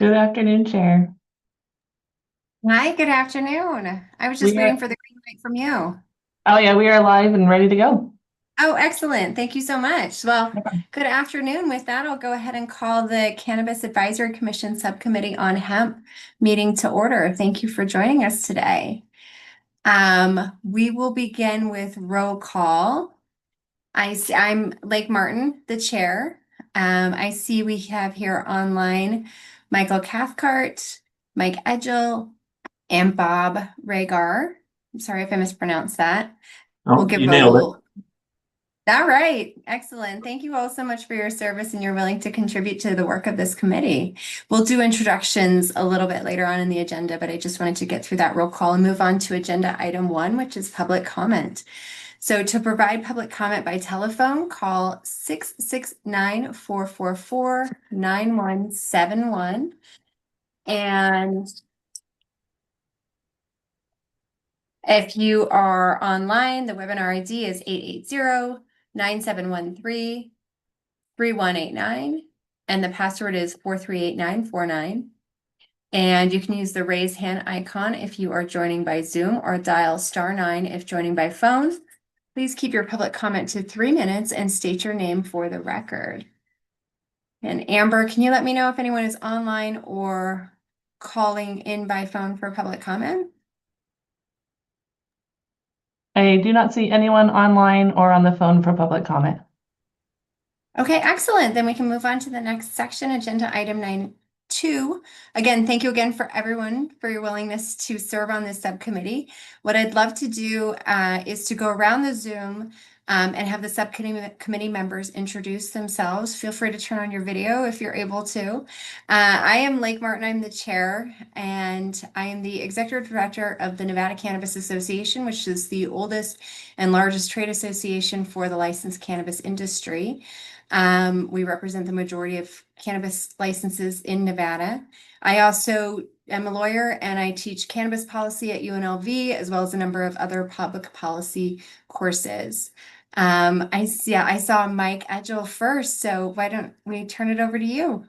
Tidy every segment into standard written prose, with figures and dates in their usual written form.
Good afternoon, Chair. Hi, good afternoon. I was just We waiting are, for the green light from you. oh yeah, we are live and ready to go. Oh, excellent. Thank you so much. Well, good afternoon. With that, I'll go ahead and call the Cannabis Advisory Commission Subcommittee on Hemp meeting to order. Thank you for joining us today. We will begin with roll call. I'm Lake Martin, the chair. I see we have here online Michael Cathcart, Mike Edgel, and Bob Rhagar. I'm sorry if I mispronounced that. We'll Oh, give you nailed it. roll. All right, excellent. Thank you all so much for your service and you're willing to contribute to the work of this committee. We'll do introductions a little bit later on in the agenda, but I just wanted to get through that roll call and move on to agenda item 1, which is public comment. So to provide public comment by telephone, call 669-444-9171. And if you are online, the webinar ID is 880-9713-3189, and the password is 438949. And you can use the raise hand icon if you are joining by Zoom or dial *9 if joining by phone. Please keep your public comment to 3 minutes and state your name for the record. And Amber, can you let me know if anyone is online or calling in by phone for public comment? I do not see anyone online or on the phone for public comment. Okay, excellent. Then we can move on to the next section, agenda item 9.2. Again, thank you again for everyone for your willingness to serve on this subcommittee. What I'd love to do is to go around the Zoom and have the subcommittee members introduce themselves. Feel free to turn on your video if you're able to. I am Lake Martin, I'm the chair, and I am the executive director of the Nevada Cannabis Association, which is the oldest and largest trade association for the licensed cannabis industry. We represent the majority of cannabis licenses in Nevada. I also am a lawyer and I teach cannabis policy at UNLV as well as a number of other public policy courses. I saw Mike Edgel first, so why don't we turn it over to you?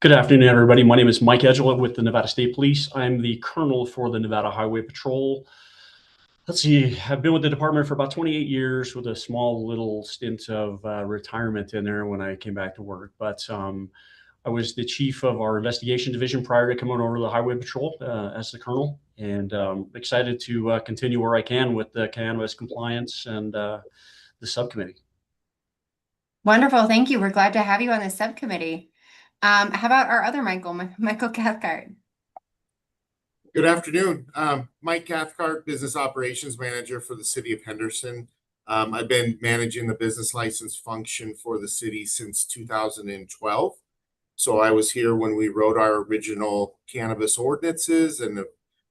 Good afternoon, everybody. My name is Mike Edgela with the Nevada State Police. I'm the colonel for the Nevada Highway Patrol. Let's see, I've been with the department for about 28 years with a small little stint of retirement in there when I came back to work. But I was the chief of our investigation division prior to coming over to the Highway Patrol as the colonel, and excited to continue where I can with the cannabis compliance and the subcommittee. Wonderful, thank you. We're glad to have you on the subcommittee. How about our other Michael Cathcart? Good afternoon. Mike Cathcart, Business Operations Manager for the City of Henderson. I've been managing the business license function for the city since 2012. So I was here when we wrote our original cannabis ordinances and have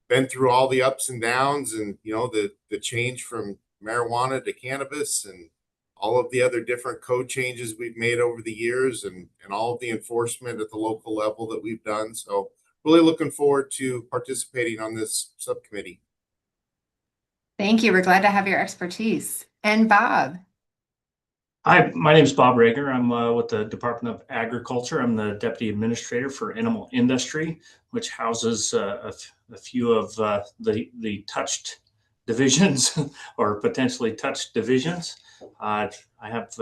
been through all the ups and downs and, the change from marijuana to cannabis and all of the other different code changes we've made over the years and all of the enforcement at the local level that we've done. So really looking forward to participating on this subcommittee. Thank you. We're glad to have your expertise. And Bob. Hi, my name is Bob Rager. I'm with the Department of Agriculture. I'm the Deputy Administrator for Animal Industry, which houses a few of the touched divisions or potentially touched divisions. I have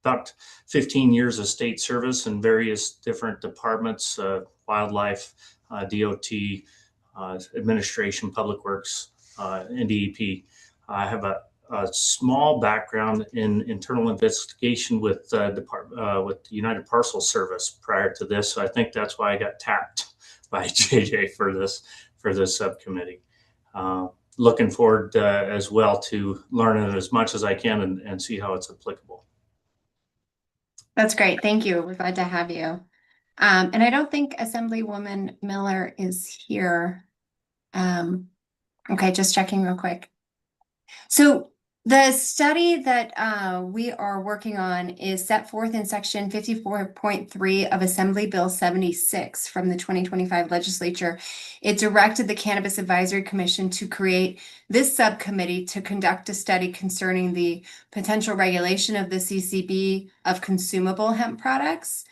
about 15 years of state service in various different departments, wildlife, DOT, administration, public works, and DEP. I have a small background in internal investigation with with United Parcel Service prior to this. So I think that's why I got tapped by JJ for this subcommittee. Looking forward as well to learning as much as I can and see how it's applicable. That's great. Thank you. We're glad to have you. And I don't think Assemblywoman Miller is here. Okay, just checking real quick. So the study that we are working on is set forth in section 54.3 of Assembly Bill 76 from the 2025 legislature. It directed the Cannabis Advisory Commission to create this subcommittee to conduct a study concerning the potential regulation of the CCB of consumable hemp products.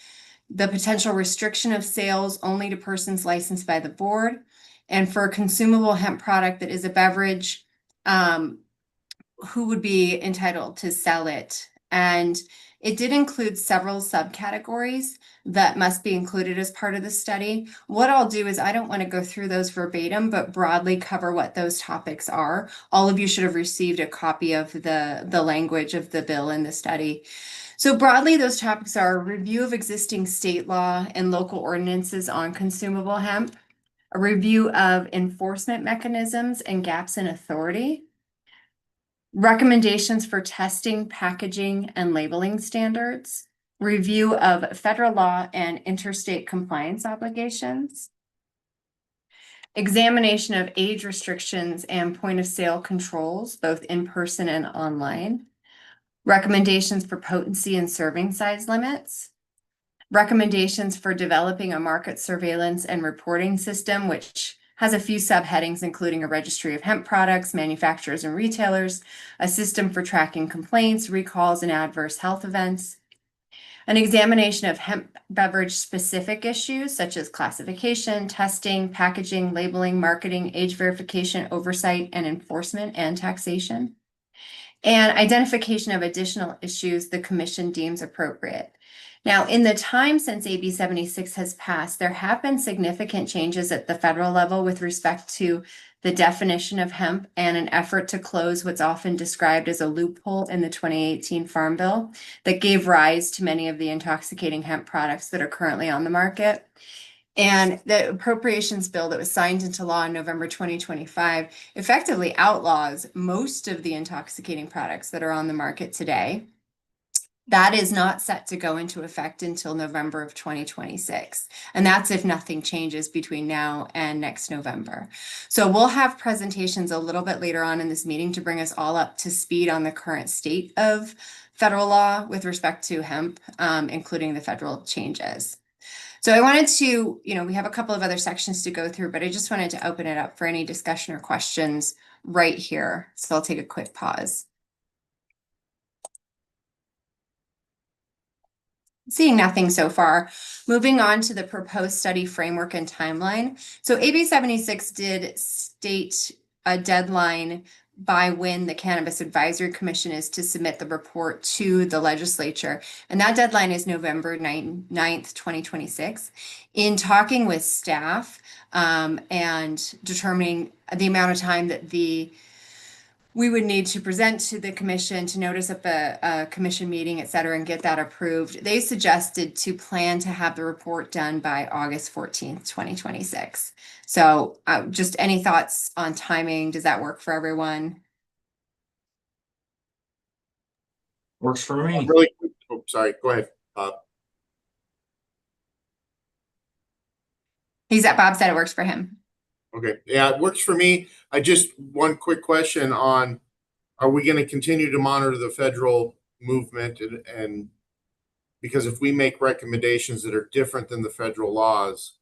the potential restriction of sales only to persons licensed by the board, and for a consumable hemp product that is a beverage, who would be entitled to sell it. And it did include several subcategories that must be included as part of the study. What I'll do is, I don't want to go through those verbatim, but broadly cover what those topics are. All of you should have received a copy of the language of the bill in the study. So broadly, those topics are a review of existing state law and local ordinances on consumable hemp, a review of enforcement mechanisms and gaps in authority, recommendations for testing, packaging, and labeling standards, review of federal law and interstate compliance obligations, examination of age restrictions and point of sale controls, both in person and online, recommendations for potency and serving size limits, recommendations for developing a market surveillance and reporting system, which has a few subheadings, including a registry of hemp products, manufacturers and retailers, a system for tracking complaints, recalls, and adverse health events, an examination of hemp beverage specific issues such as classification, testing, packaging, labeling, marketing, age verification, oversight, and enforcement and taxation, and identification of additional issues the commission deems appropriate. Now, in the time since AB 76 has passed, there have been significant changes at the federal level with respect to the definition of hemp and an effort to close what's often described as a loophole in the 2018 Farm Bill that gave rise to many of the intoxicating hemp products that are currently on the market. And the appropriations bill that was signed into law in November 2025 effectively outlaws most of the intoxicating products that are on the market today. That is not set to go into effect until November of 2026. And that's if nothing changes between now and next November. So we'll have presentations a little bit later on in this meeting to bring us all up to speed on the current state of federal law with respect to hemp, including the federal changes. So I wanted to, we have a couple of other sections to go through, but I just wanted to open it up for any discussion or questions right here. So I'll take a quick pause. Seeing nothing so far. Moving on to the proposed study framework and timeline. So AB 76 did state a deadline by when the Cannabis Advisory Commission is to submit the report to the legislature. And that deadline is November 9th, 2026. In talking with staff and determining the amount of time that we would need to present to the commission, to notice up a commission meeting, et cetera, and get that approved, they suggested to plan to have the report done by August 14th, 2026. So just any thoughts on timing? Does that work for everyone? Works for me. Really quick. Oh, sorry, go ahead, Bob. Bob said it works for him. Okay, yeah, it works for me. I just, one quick question on, are we going to continue to monitor the federal movement and because if we make recommendations that are different than the federal laws,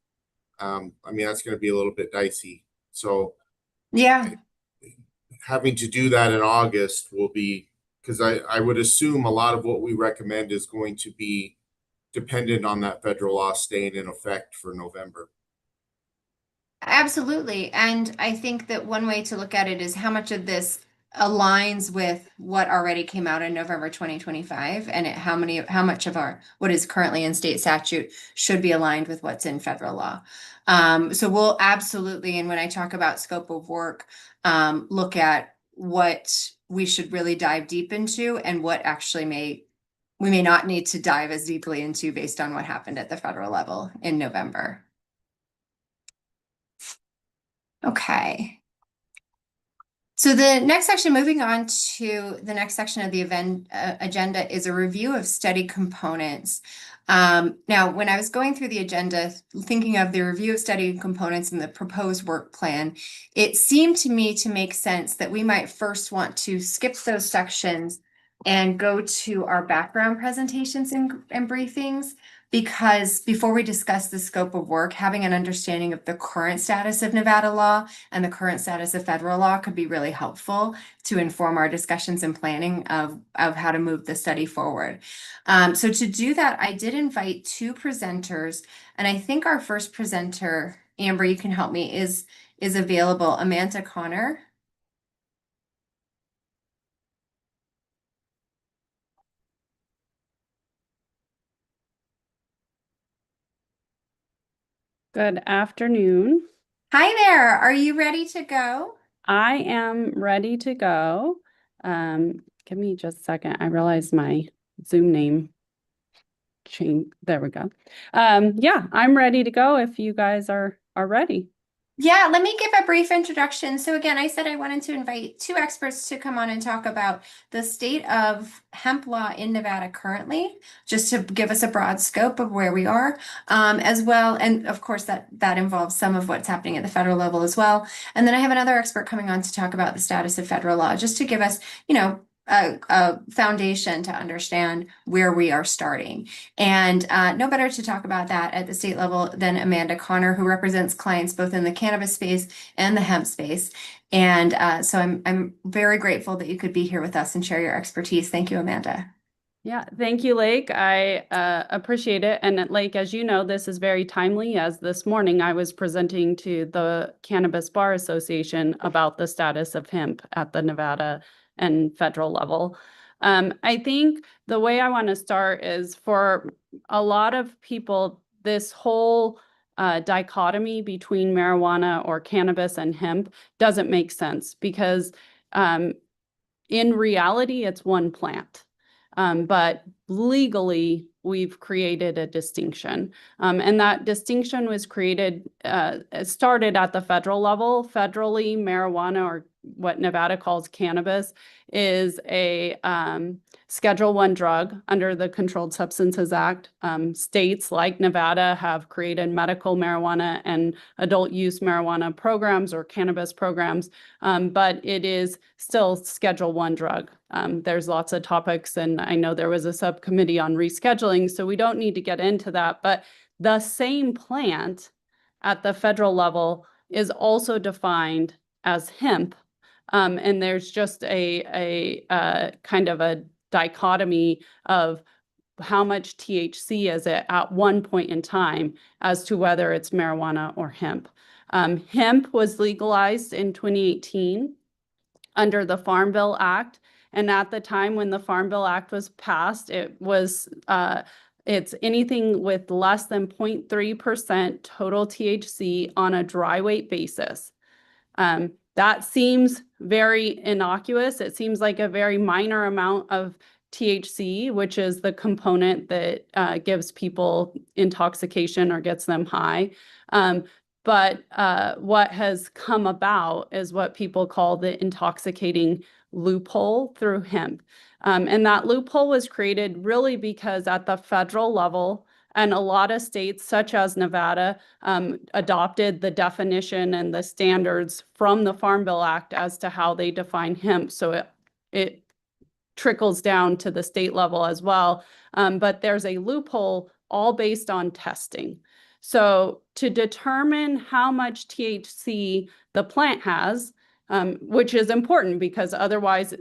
I mean, that's going to be a little bit dicey. So yeah, having to do that in August will be, because I would assume a lot of what we recommend is going to be dependent on that federal law staying in effect for November. absolutely. And I think that one way to look at it is how much of this aligns with what already came out in November 2025 and how much of what is currently in state statute should be aligned with what's in federal law. So we'll absolutely, and when I talk about scope of work, look at what we should really dive deep into and what actually we may not need to dive as deeply into based on what happened at the federal level in November. Okay. So the next section, moving on to the next section of the event agenda, is a review of study components. Now, when I was going through the agenda, thinking of the review of study components and the proposed work plan, it seemed to me to make sense that we might first want to skip those sections and go to our background presentations and briefings because before we discuss the scope of work, having an understanding of the current status of Nevada law and the current status of federal law could be really helpful to inform our discussions and planning of how to move the study forward. So to do that, I did invite two presenters, and I think our first presenter, Amber, you can help me, is available, Amanda Connor. Good afternoon. Hi there. Are you ready to go? I am ready to go. Give me just a second. I realized my Zoom name changed. There we go. Yeah, I'm ready to go if you guys are ready. Yeah, let me give a brief introduction. So again, I said I wanted to invite two experts to come on and talk about the state of hemp law in Nevada currently, just to give us a broad scope of where we are, as well. And of course, that involves some of what's happening at the federal level as well. And then I have another expert coming on to talk about the status of federal law, just to give us, a foundation to understand where we are starting. And no better to talk about that at the state level than Amanda Connor, who represents clients both in the cannabis space and the hemp space. And so I'm very grateful that you could be here with us and share your expertise. Thank you, Amanda. Yeah, thank you, Lake. I appreciate it. And Lake, as you know, this is very timely, as this morning I was presenting to the Cannabis Bar Association about the status of hemp at the Nevada and federal level. I think the way I want to start is, for a lot of people, this whole dichotomy between marijuana or cannabis and hemp doesn't make sense, because in reality, it's one plant. But legally, we've created a distinction. And that distinction was started at the federal level. Federally, marijuana, or what Nevada calls cannabis, is a Schedule I drug under the Controlled Substances Act. States like Nevada have created medical marijuana and adult use marijuana programs or cannabis programs, but it is still Schedule I drug. There's lots of topics, and I know there was a subcommittee on rescheduling, so we don't need to get into that. But the same plant at the federal level is also defined as hemp. And there's just a kind of a dichotomy of how much THC is it at one point in time as to whether it's marijuana or hemp. Hemp was legalized in 2018 under the Farm Bill Act. And at the time when the Farm Bill Act was passed, it was it's anything with less than 0.3% total THC on a dry weight basis. That seems very innocuous. It seems like a very minor amount of THC, which is the component that gives people intoxication or gets them high. But what has come about is what people call the intoxicating loophole through hemp. And that loophole was created really because at the federal level, and a lot of states, such as Nevada, adopted the definition and the standards from the Farm Bill Act as to how they define hemp. So it trickles down to the state level as well. But there's a loophole all based on testing. So to determine how much THC the plant has, which is important because otherwise,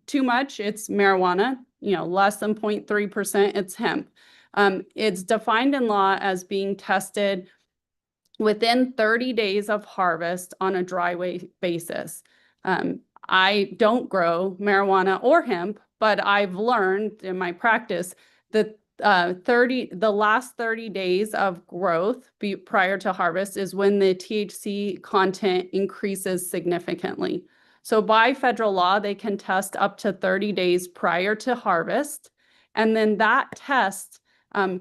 too much, it's marijuana, less than 0.3%, it's hemp. It's defined in law as being tested within 30 days of harvest on a dry weight basis. I don't grow marijuana or hemp, but I've learned in my practice that the last 30 days of growth prior to harvest is when the THC content increases significantly. So by federal law, they can test up to 30 days prior to harvest. And then that test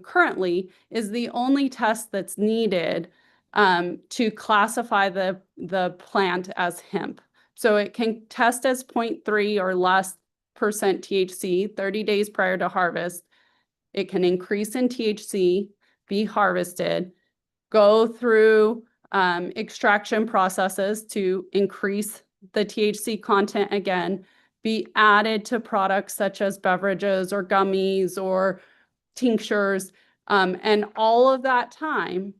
currently is the only test that's needed to classify the plant as hemp. So it can test as 0.3 or less percent THC 30 days prior to harvest. It can increase in THC, be harvested, go through extraction processes to increase the THC content again, be added to products such as beverages or gummies or tinctures, And all of that time,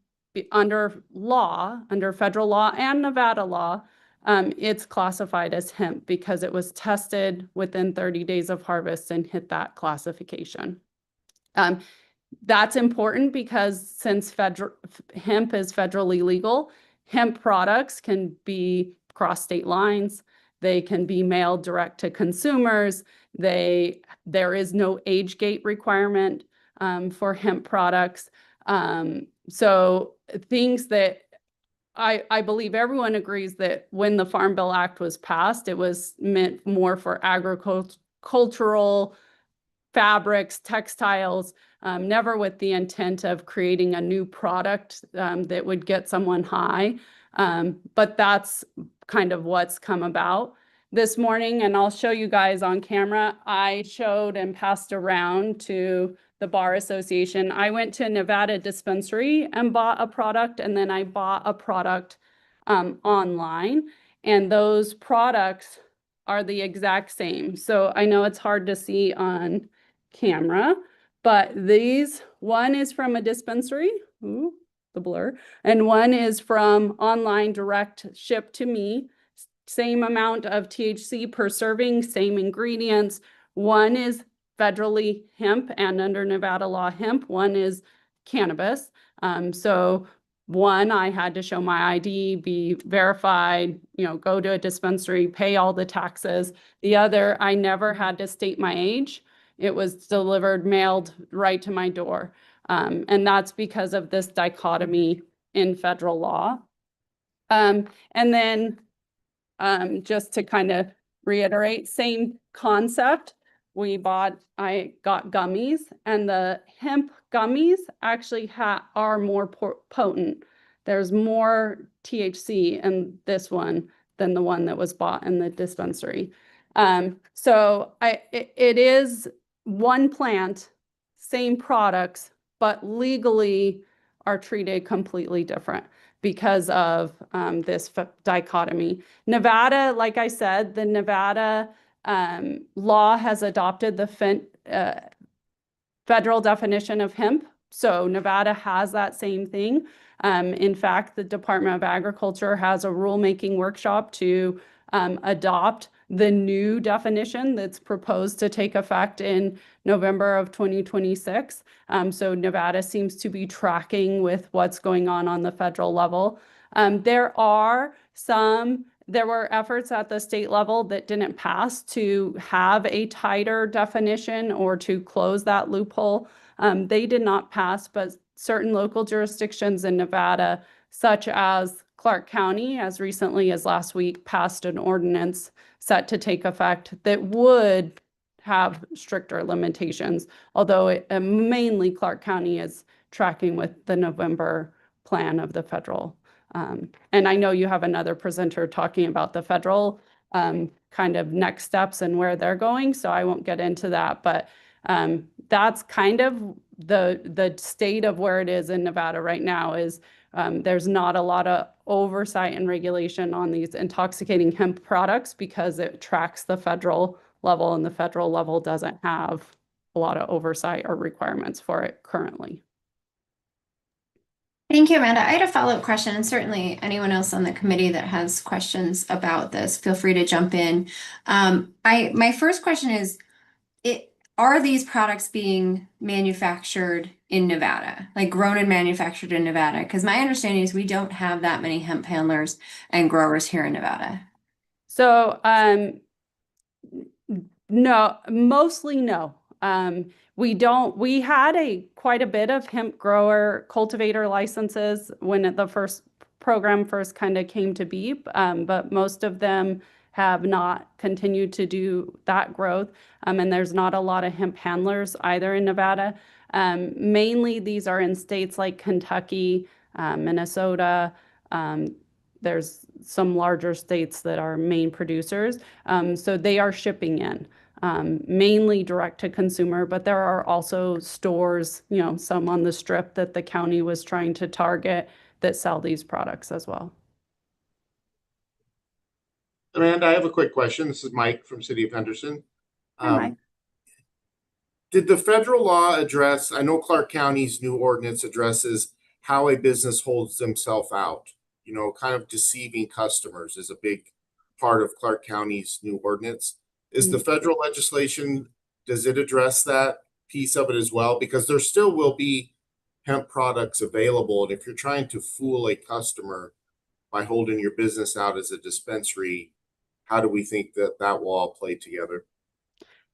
under law, under federal law and Nevada law, it's classified as hemp because it was tested within 30 days of harvest and hit that classification. That's important because since hemp is federally legal, hemp products can be cross state lines. They can be mailed direct to consumers. There is no age gate requirement for hemp products. So things that I believe everyone agrees that when the Farm Bill Act was passed, it was meant more for agricultural fabrics, textiles, never with the intent of creating a new product that would get someone high. But that's kind of what's come about this morning. And I'll show you guys on camera. I showed and passed around to the Bar Association. I went to Nevada dispensary and bought a product, and then I bought a product online. And those products are the exact same. So I know it's hard to see on camera, but one is from a dispensary, ooh, the blur, and one is from online direct shipped to me. Same amount of THC per serving, same ingredients. One is federally hemp and under Nevada law hemp, one is cannabis. So one, I had to show my ID, be verified, go to a dispensary, pay all the taxes. The other, I never had to state my age. It was delivered, mailed right to my door. And that's because of this dichotomy in federal law. And then just to kind of reiterate, same concept. I got gummies, and the hemp gummies actually are more potent. There's more THC in this one than the one that was bought in the dispensary. So it is one plant, same products, but legally are treated completely different because of this dichotomy. Nevada, like I said, the Nevada law has adopted the federal definition of hemp. So Nevada has that same thing. In fact, the Department of Agriculture has a rulemaking workshop to adopt the new definition that's proposed to take effect in November of 2026. So Nevada seems to be tracking with what's going on the federal level. There were efforts at the state level that didn't pass to have a tighter definition or to close that loophole. They did not pass, but certain local jurisdictions in Nevada, such as Clark County, as recently as last week, passed an ordinance set to take effect that would have stricter limitations, although mainly Clark County is tracking with the November plan of the federal. And I know you have another presenter talking about the federal kind of next steps and where they're going, so I won't get into that, but that's kind of the state of where it is in Nevada right now. Is there's not a lot of oversight and regulation on these intoxicating hemp products because it tracks the federal level, and the federal level doesn't have a lot of oversight or requirements for it currently. Thank you, Amanda. I had a follow-up question, and certainly anyone else on the committee that has questions about this, feel free to jump in. My first question is, are these products being manufactured in Nevada, like grown and manufactured in Nevada? Because my understanding is we don't have that many hemp handlers and growers here in Nevada. So, no, mostly no. We had quite a bit of hemp grower cultivator licenses when the program first kind of came to be, but most of them have not continued to do that growth. And there's not a lot of hemp handlers either in Nevada. Mainly these are in states like Kentucky, Minnesota. There's some larger states that are main producers. So they are shipping in. Mainly direct to consumer, but there are also stores, some on the strip that the county was trying to target that sell these products as well. Amanda, I have a quick question. This is Mike from City of Henderson. Hi, Mike. Did the federal law address, I know Clark County's new ordinance addresses how a business holds themselves out. You know, kind of deceiving customers is a big part of Clark County's new ordinance. Is the federal legislation, does it address that piece of it as well? Because there still will be hemp products available. And if you're trying to fool a customer by holding your business out as a dispensary, how do we think that that will all play together?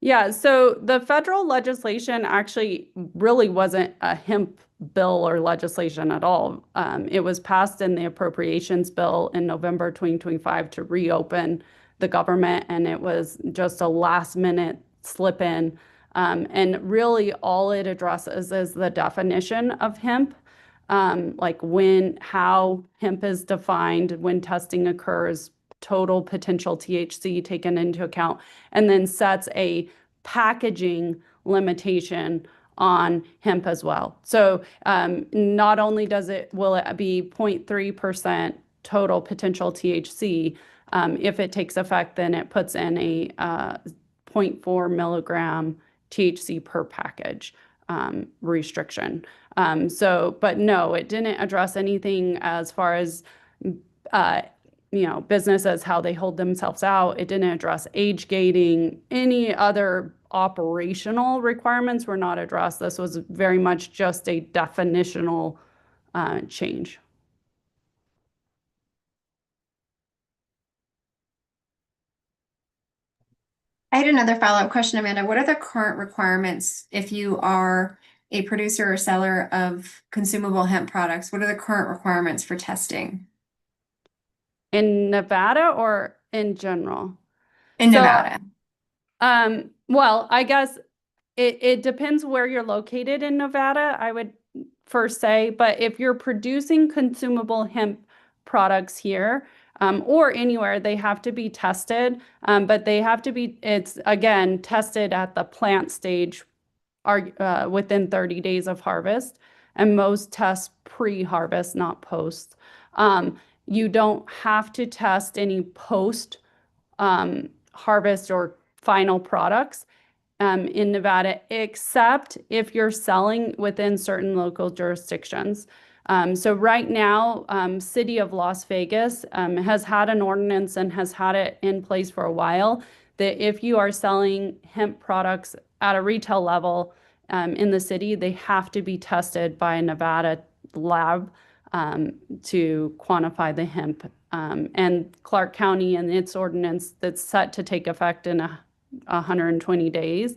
Yeah, so the federal legislation actually really wasn't a hemp bill or legislation at all. It was passed in the appropriations bill in November 2025 to reopen the government, and it was just a last minute slip in. And really all it addresses is the definition of hemp, like how hemp is defined, when testing occurs, total potential THC taken into account, and then sets a packaging limitation on hemp as well. So not only will it be 0.3% total potential THC, if it takes effect, then it puts in a 0.4 milligram THC per package restriction. But no, it didn't address anything as far as businesses, how they hold themselves out. It didn't address age gating. Any other operational requirements were not addressed. This was very much just a definitional change. I had another follow-up question, Amanda. What are the current requirements if you are a producer or seller of consumable hemp products? What are the current requirements for testing? In Nevada or in general? In Nevada. Well, I guess it depends where you're located in Nevada, I would first say. But if you're producing consumable hemp products here or anywhere, they have to be tested. But they have to be, it's again, tested at the plant stage within 30 days of harvest. And most test pre-harvest, not post. You don't have to test any post harvest or final products in Nevada, except if you're selling within certain local jurisdictions. So right now, City of Las Vegas has had an ordinance and has had it in place for a while that if you are selling hemp products at a retail level in the city, they have to be tested by a Nevada lab to quantify the hemp. And Clark County and its ordinance that's set to take effect in 120 days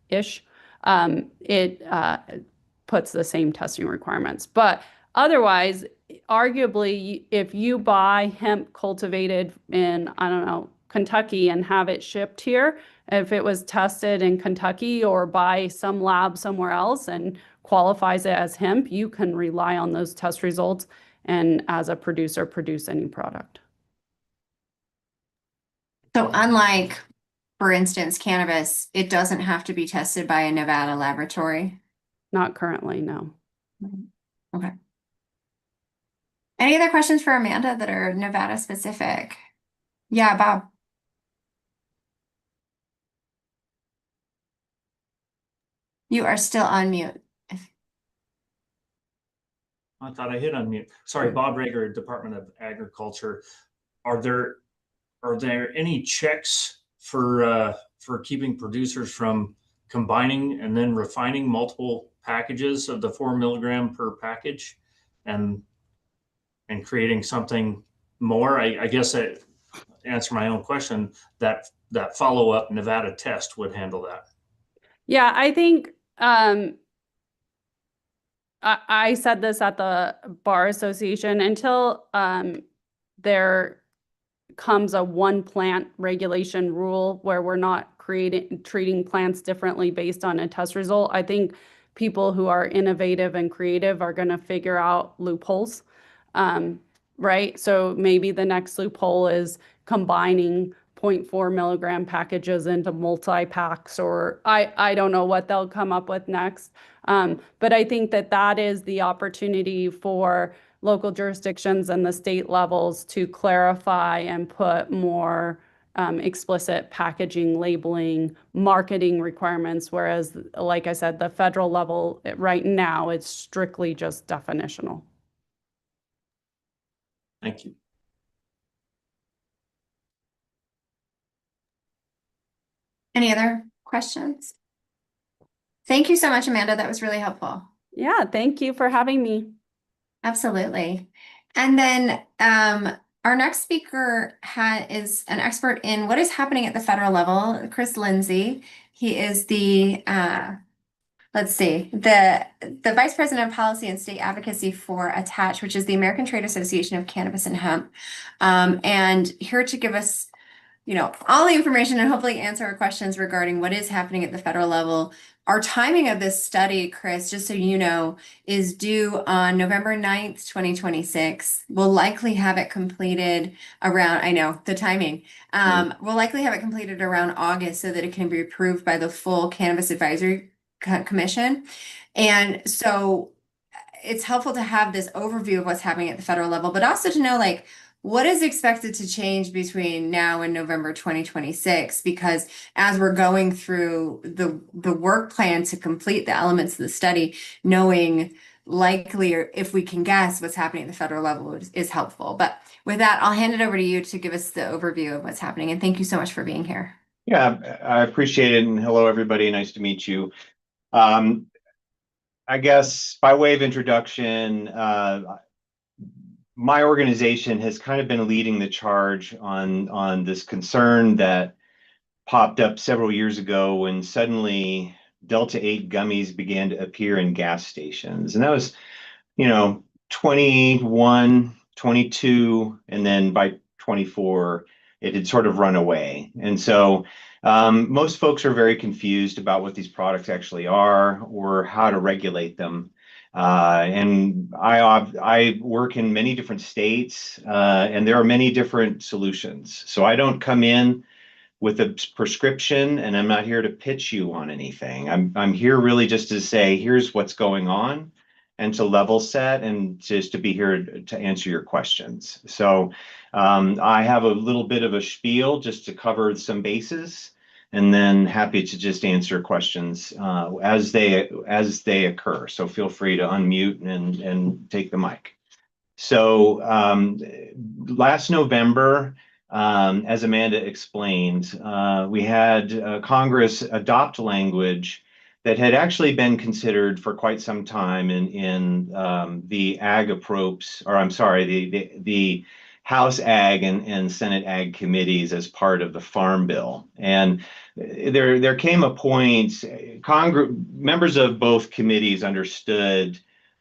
ish, it puts the same testing requirements. But otherwise, arguably, if you buy hemp cultivated in, I don't know, Kentucky and have it shipped here, if it was tested in Kentucky or by some lab somewhere else and qualifies it as hemp, you can rely on those test results and as a producer produce any product. So unlike, for instance, cannabis, it doesn't have to be tested by a Nevada laboratory? Not currently, no. Okay. Any other questions for Amanda that are Nevada specific? Yeah, Bob. You are still on mute. I thought I hit unmute. Sorry, Bob Rager, Department of Agriculture. Are there any checks for keeping producers from combining and then refining multiple packages of the 4 milligram per package and creating something more? I guess that answer my own question, that follow-up Nevada test would handle that. Yeah, I think I said this at the Bar Association, until there comes a one plant regulation rule where we're not treating plants differently based on a test result. I think people who are innovative and creative are going to figure out loopholes, right? So maybe the next loophole is combining 0.4 milligram packages into multi-packs, or I don't know what they'll come up with next. But I think that is the opportunity for local jurisdictions and the state levels to clarify and put more explicit packaging, labeling, marketing requirements, whereas, like I said, the federal level right now, it's strictly just definitional. Thank you. Any other questions? Thank you so much, Amanda. That was really helpful. Yeah, thank you for having me. Absolutely. And then our next speaker is an expert in what is happening at the federal level, Chris Lindsay. He is the the Vice President of Policy and State Advocacy for ATTACH, which is the American Trade Association of Cannabis and Hemp, and here to give us, all the information and hopefully answer our questions regarding what is happening at the federal level. Our timing of this study, Chris, just so you know, is due on November 9th, 2026. We'll likely have it completed around, I know, the timing. We'll likely have it completed around August so that it can be approved by the full Cannabis Advisory Commission. And so it's helpful to have this overview of what's happening at the federal level, but also to know, like, what is expected to change between now and November 2026? Because as we're going through the work plan to complete the elements of the study, knowing likely, or if we can guess what's happening at the federal level is helpful. But with that, I'll hand it over to you to give us the overview of what's happening. And thank you so much for being here. Yeah, I appreciate it. And hello, everybody. Nice to meet you. I guess by way of introduction, my organization has kind of been leading the charge on this concern that popped up several years ago when suddenly Delta-8 gummies began to appear in gas stations. And that was, 21, 22, and then by 24, it had sort of run away. And so most folks are very confused about what these products actually are or how to regulate them. And I work in many different states, and there are many different solutions. So I don't come in with a prescription, and I'm not here to pitch you on anything. I'm here really just to say, here's what's going on, and to level set, and just to be here to answer your questions. So I have a little bit of a spiel just to cover some bases, and then happy to just answer questions as they occur. So feel free to unmute and take the mic. So last November, as Amanda explained, we had Congress adopt language that had actually been considered for quite some time in the the House Ag and Senate Ag committees as part of the Farm Bill. And there came a point, members of both committees understood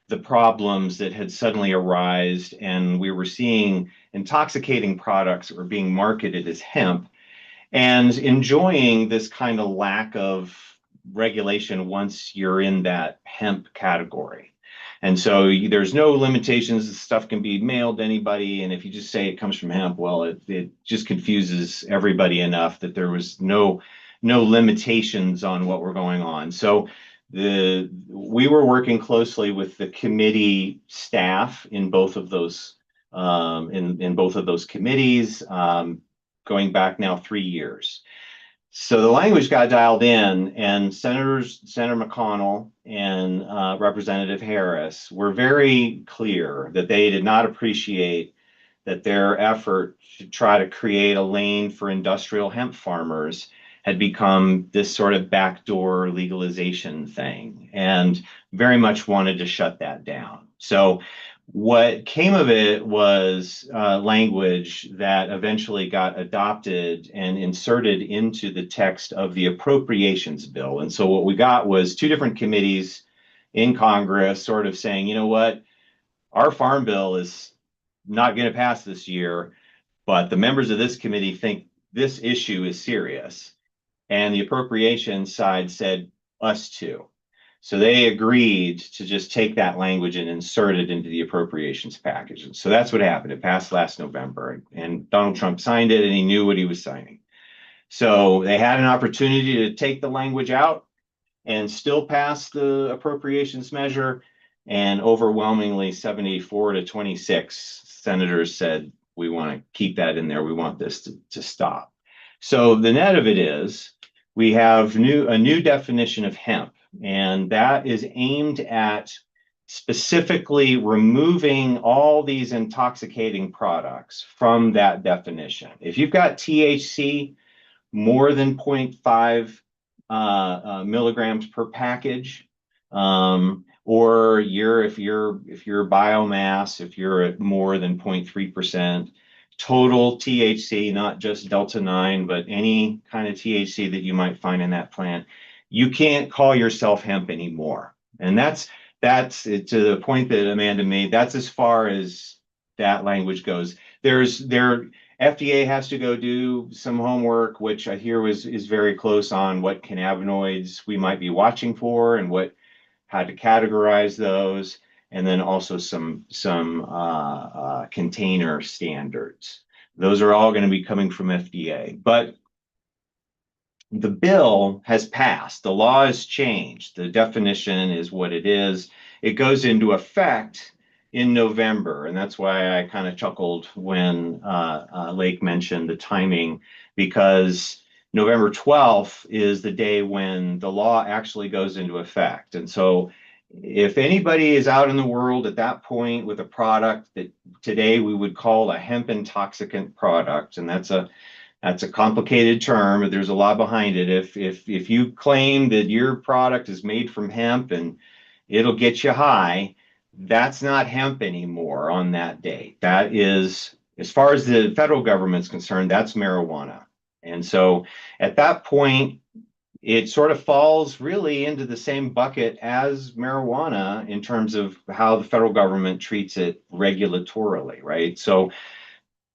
the problems that had suddenly arisen, and we were seeing intoxicating products that were being marketed as hemp and enjoying this kind of lack of regulation once you're in that hemp category. And so there's no limitations. The stuff can be mailed to anybody. And if you just say it comes from hemp, well, it just confuses everybody enough that there was no limitations on what were going on. So we were working closely with the committee staff in both of those in both of those committees, going back now 3 years. So the language got dialed in, and Senator McConnell and Representative Harris were very clear that they did not appreciate that their effort to try to create a lane for industrial hemp farmers had become this sort of backdoor legalization thing, and very much wanted to shut that down. So what came of it was language that eventually got adopted and inserted into the text of the appropriations bill. And so what we got was 2 different committees in Congress sort of saying, you know what, our farm bill is not going to pass this year, but the members of this committee think this issue is serious. And the appropriations side said, us too. So they agreed to just take that language and insert it into the appropriations package. And so that's what happened. It passed last November, and Donald Trump signed it, and he knew what he was signing. So they had an opportunity to take the language out and still pass the appropriations measure. And overwhelmingly 74 to 26 senators said, we want to keep that in there. We want this to stop. So the net of it is we have a new definition of hemp, and that is aimed at specifically removing all these intoxicating products from that definition. If you've got THC more than 0.5 milligrams per package, or if you're biomass, if you're at more than 0.3% total THC, not just Delta 9, but any kind of THC that you might find in that plant, you can't call yourself hemp anymore. And that's to the point that Amanda made. That's as far as that language goes. FDA has to go do some homework, which I hear is very close on what cannabinoids we might be watching for and how to categorize those, and then also some container standards. Those are all going to be coming from FDA. But the bill has passed. The law has changed. The definition is what it is. It goes into effect in November, and that's why I kind of chuckled when Lake mentioned the timing, because November 12th is the day when the law actually goes into effect. And so if anybody is out in the world at that point with a product that today we would call a hemp intoxicant product, and that's a complicated term, but there's a lot behind it. If you claim that your product is made from hemp and it'll get you high, that's not hemp anymore on that date. That is, as far as the federal government's concerned, that's marijuana. And so at that point, it sort of falls really into the same bucket as marijuana in terms of how the federal government treats it regulatorily, right? So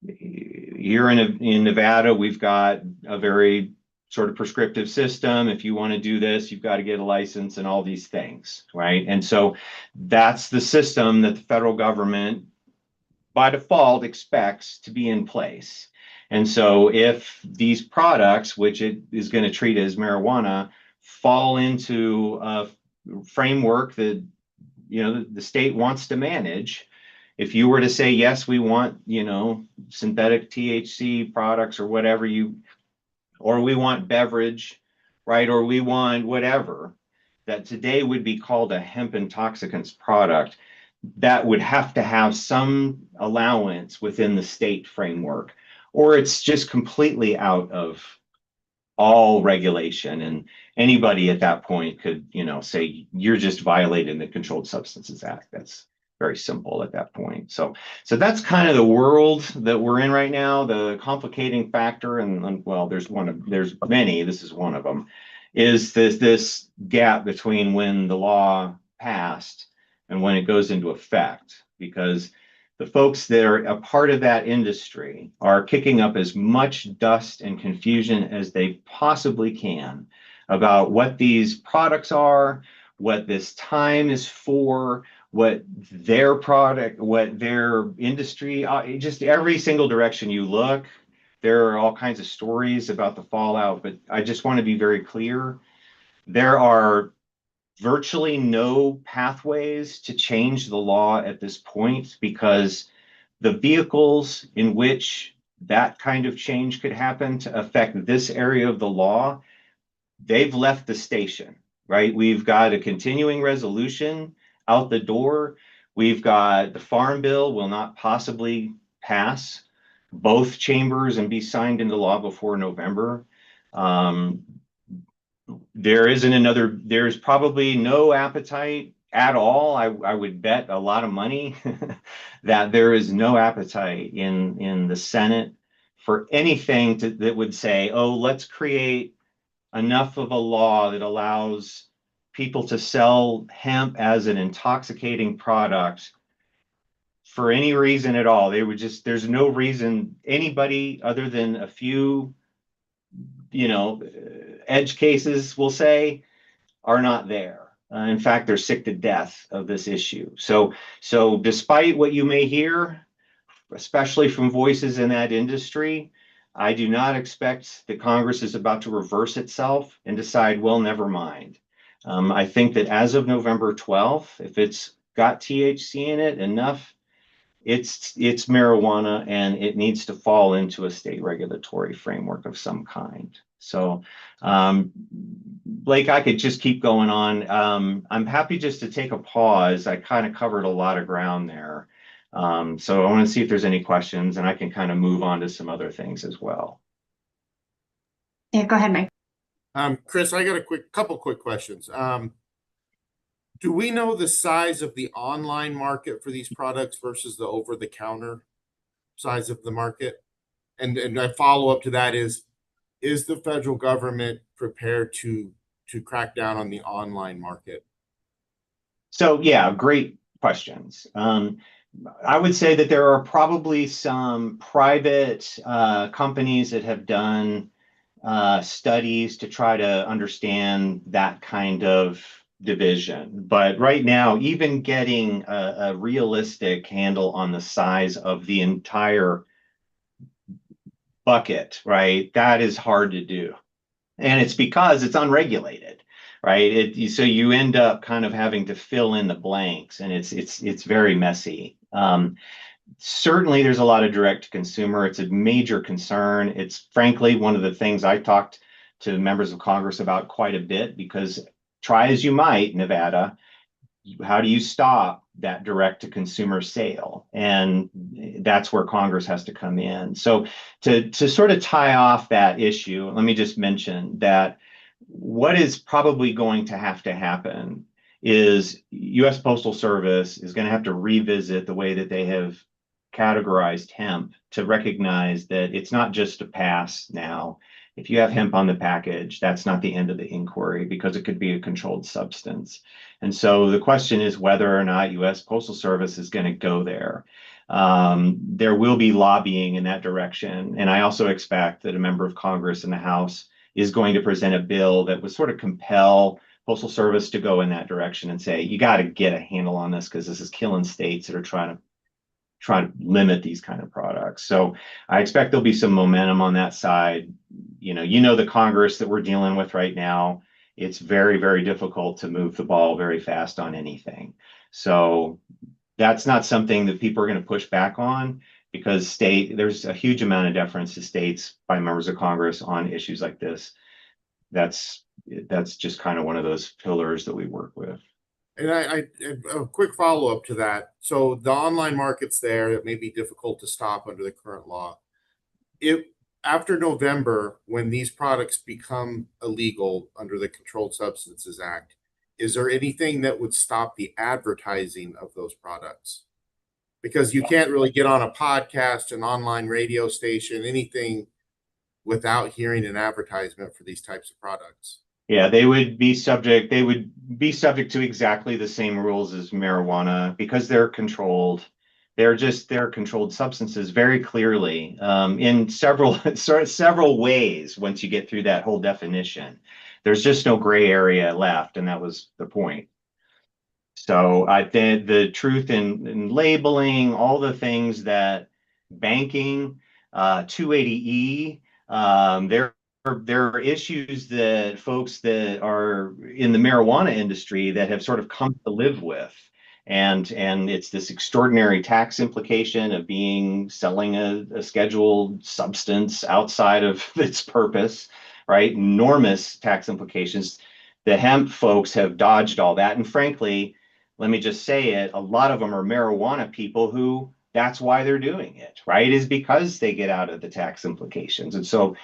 here in Nevada, we've got a very sort of prescriptive system. If you want to do this, you've got to get a license and all these things, right? And so that's the system that the federal government by default expects to be in place. And so if these products, which it is going to treat as marijuana, fall into a framework that, you know, the state wants to manage, if you were to say, yes, we want, you know, synthetic THC products or whatever or we want beverage, right? Or we want whatever that today would be called a hemp intoxicants product, that would have to have some allowance within the state framework, or it's just completely out of all regulation. And anybody at that point could, you know, say you're just violating the Controlled Substances Act. That's very simple at that point. So that's kind of the world that we're in right now. The complicating factor, and well, there's many, this is one of them, is this gap between when the law passed and when it goes into effect, because the folks that are a part of that industry are kicking up as much dust and confusion as they possibly can about what these products are, what this time is for, what their product, what their industry, just every single direction you look, there are all kinds of stories about the fallout. But I just want to be very clear. There are virtually no pathways to change the law at this point, because the vehicles in which that kind of change could happen to affect this area of the law, they've left the station, right? We've got a continuing resolution out the door. We've got the Farm Bill will not possibly pass both chambers and be signed into law before November. There's probably no appetite at all. I would bet a lot of money that there is no appetite in the Senate for anything that would say, oh, let's create enough of a law that allows people to sell hemp as an intoxicating product for any reason at all. There's no reason anybody other than a few, you know, edge cases, we'll say, are not there. In fact, they're sick to death of this issue. So despite what you may hear, especially from voices in that industry, I do not expect that Congress is about to reverse itself and decide, well, never mind. I think that as of November 12th, if it's got THC in it enough it's marijuana, and it needs to fall into a state regulatory framework of some kind. So, Blake, I could just keep going on. I'm happy just to take a pause. I kind of covered a lot of ground there. So I want to see if there's any questions, and I can kind of move on to some other things as well. Yeah, go ahead, Mike. Chris, I got a couple quick questions. Do we know the size of the online market for these products versus the over-the-counter size of the market? And a follow-up to that is the federal government prepared to crack down on the online market? So yeah, great questions. I would say that there are probably some private companies that have done studies to try to understand that kind of division. But right now, even getting a realistic handle on the size of the entire bucket, right, that is hard to do. And it's because it's unregulated, right? So you end up kind of having to fill in the blanks, and it's very messy. Certainly, there's a lot of direct to consumer. It's a major concern. It's frankly one of the things I talked to members of Congress about quite a bit, because try as you might, Nevada, how do you stop that direct to consumer sale? And that's where Congress has to come in. So to sort of tie off that issue, let me just mention that what is probably going to happen is U.S. Postal Service is going to have to revisit the way that they have categorized hemp to recognize that it's not just a pass now. If you have hemp on the package, that's not the end of the inquiry, because it could be a controlled substance. And so the question is whether or not U.S. Postal Service is going to go there. There will be lobbying in that direction. And I also expect that a member of Congress in the House is going to present a bill that would sort of compel Postal Service to go in that direction and say, you got to get a handle on this, because this is killing states that are trying to limit these kind of products. So I expect there'll be some momentum on that side. You know, the Congress that we're dealing with right now, it's very, very difficult to move the ball very fast on anything. So that's not something that people are going to push back on, because there's a huge amount of deference to states by members of Congress on issues like this. That's just kind of one of those pillars that we work with. And a quick follow-up to that. So the online market's there. It may be difficult to stop under the current law. If after November, when these products become illegal under the Controlled Substances Act, is there anything that would stop the advertising of those products? Because you can't really get on a podcast, an online radio station, anything without hearing an advertisement for these types of products. Yeah, they would be subject to exactly the same rules as marijuana, because they're controlled. They're controlled substances very clearly, in several ways. Once you get through that whole definition, there's just no gray area left, and that was the point. So I think the truth in labeling, all the things that banking, 280E, there are issues that folks that are in the marijuana industry that have sort of come to live with. And it's this extraordinary tax implication of selling a scheduled substance outside of its purpose, right? Enormous tax implications. The hemp folks have dodged all that. And frankly, let me just say it, a lot of them are marijuana people who that's why they're doing it, right? Is because they get out of the tax implications. And so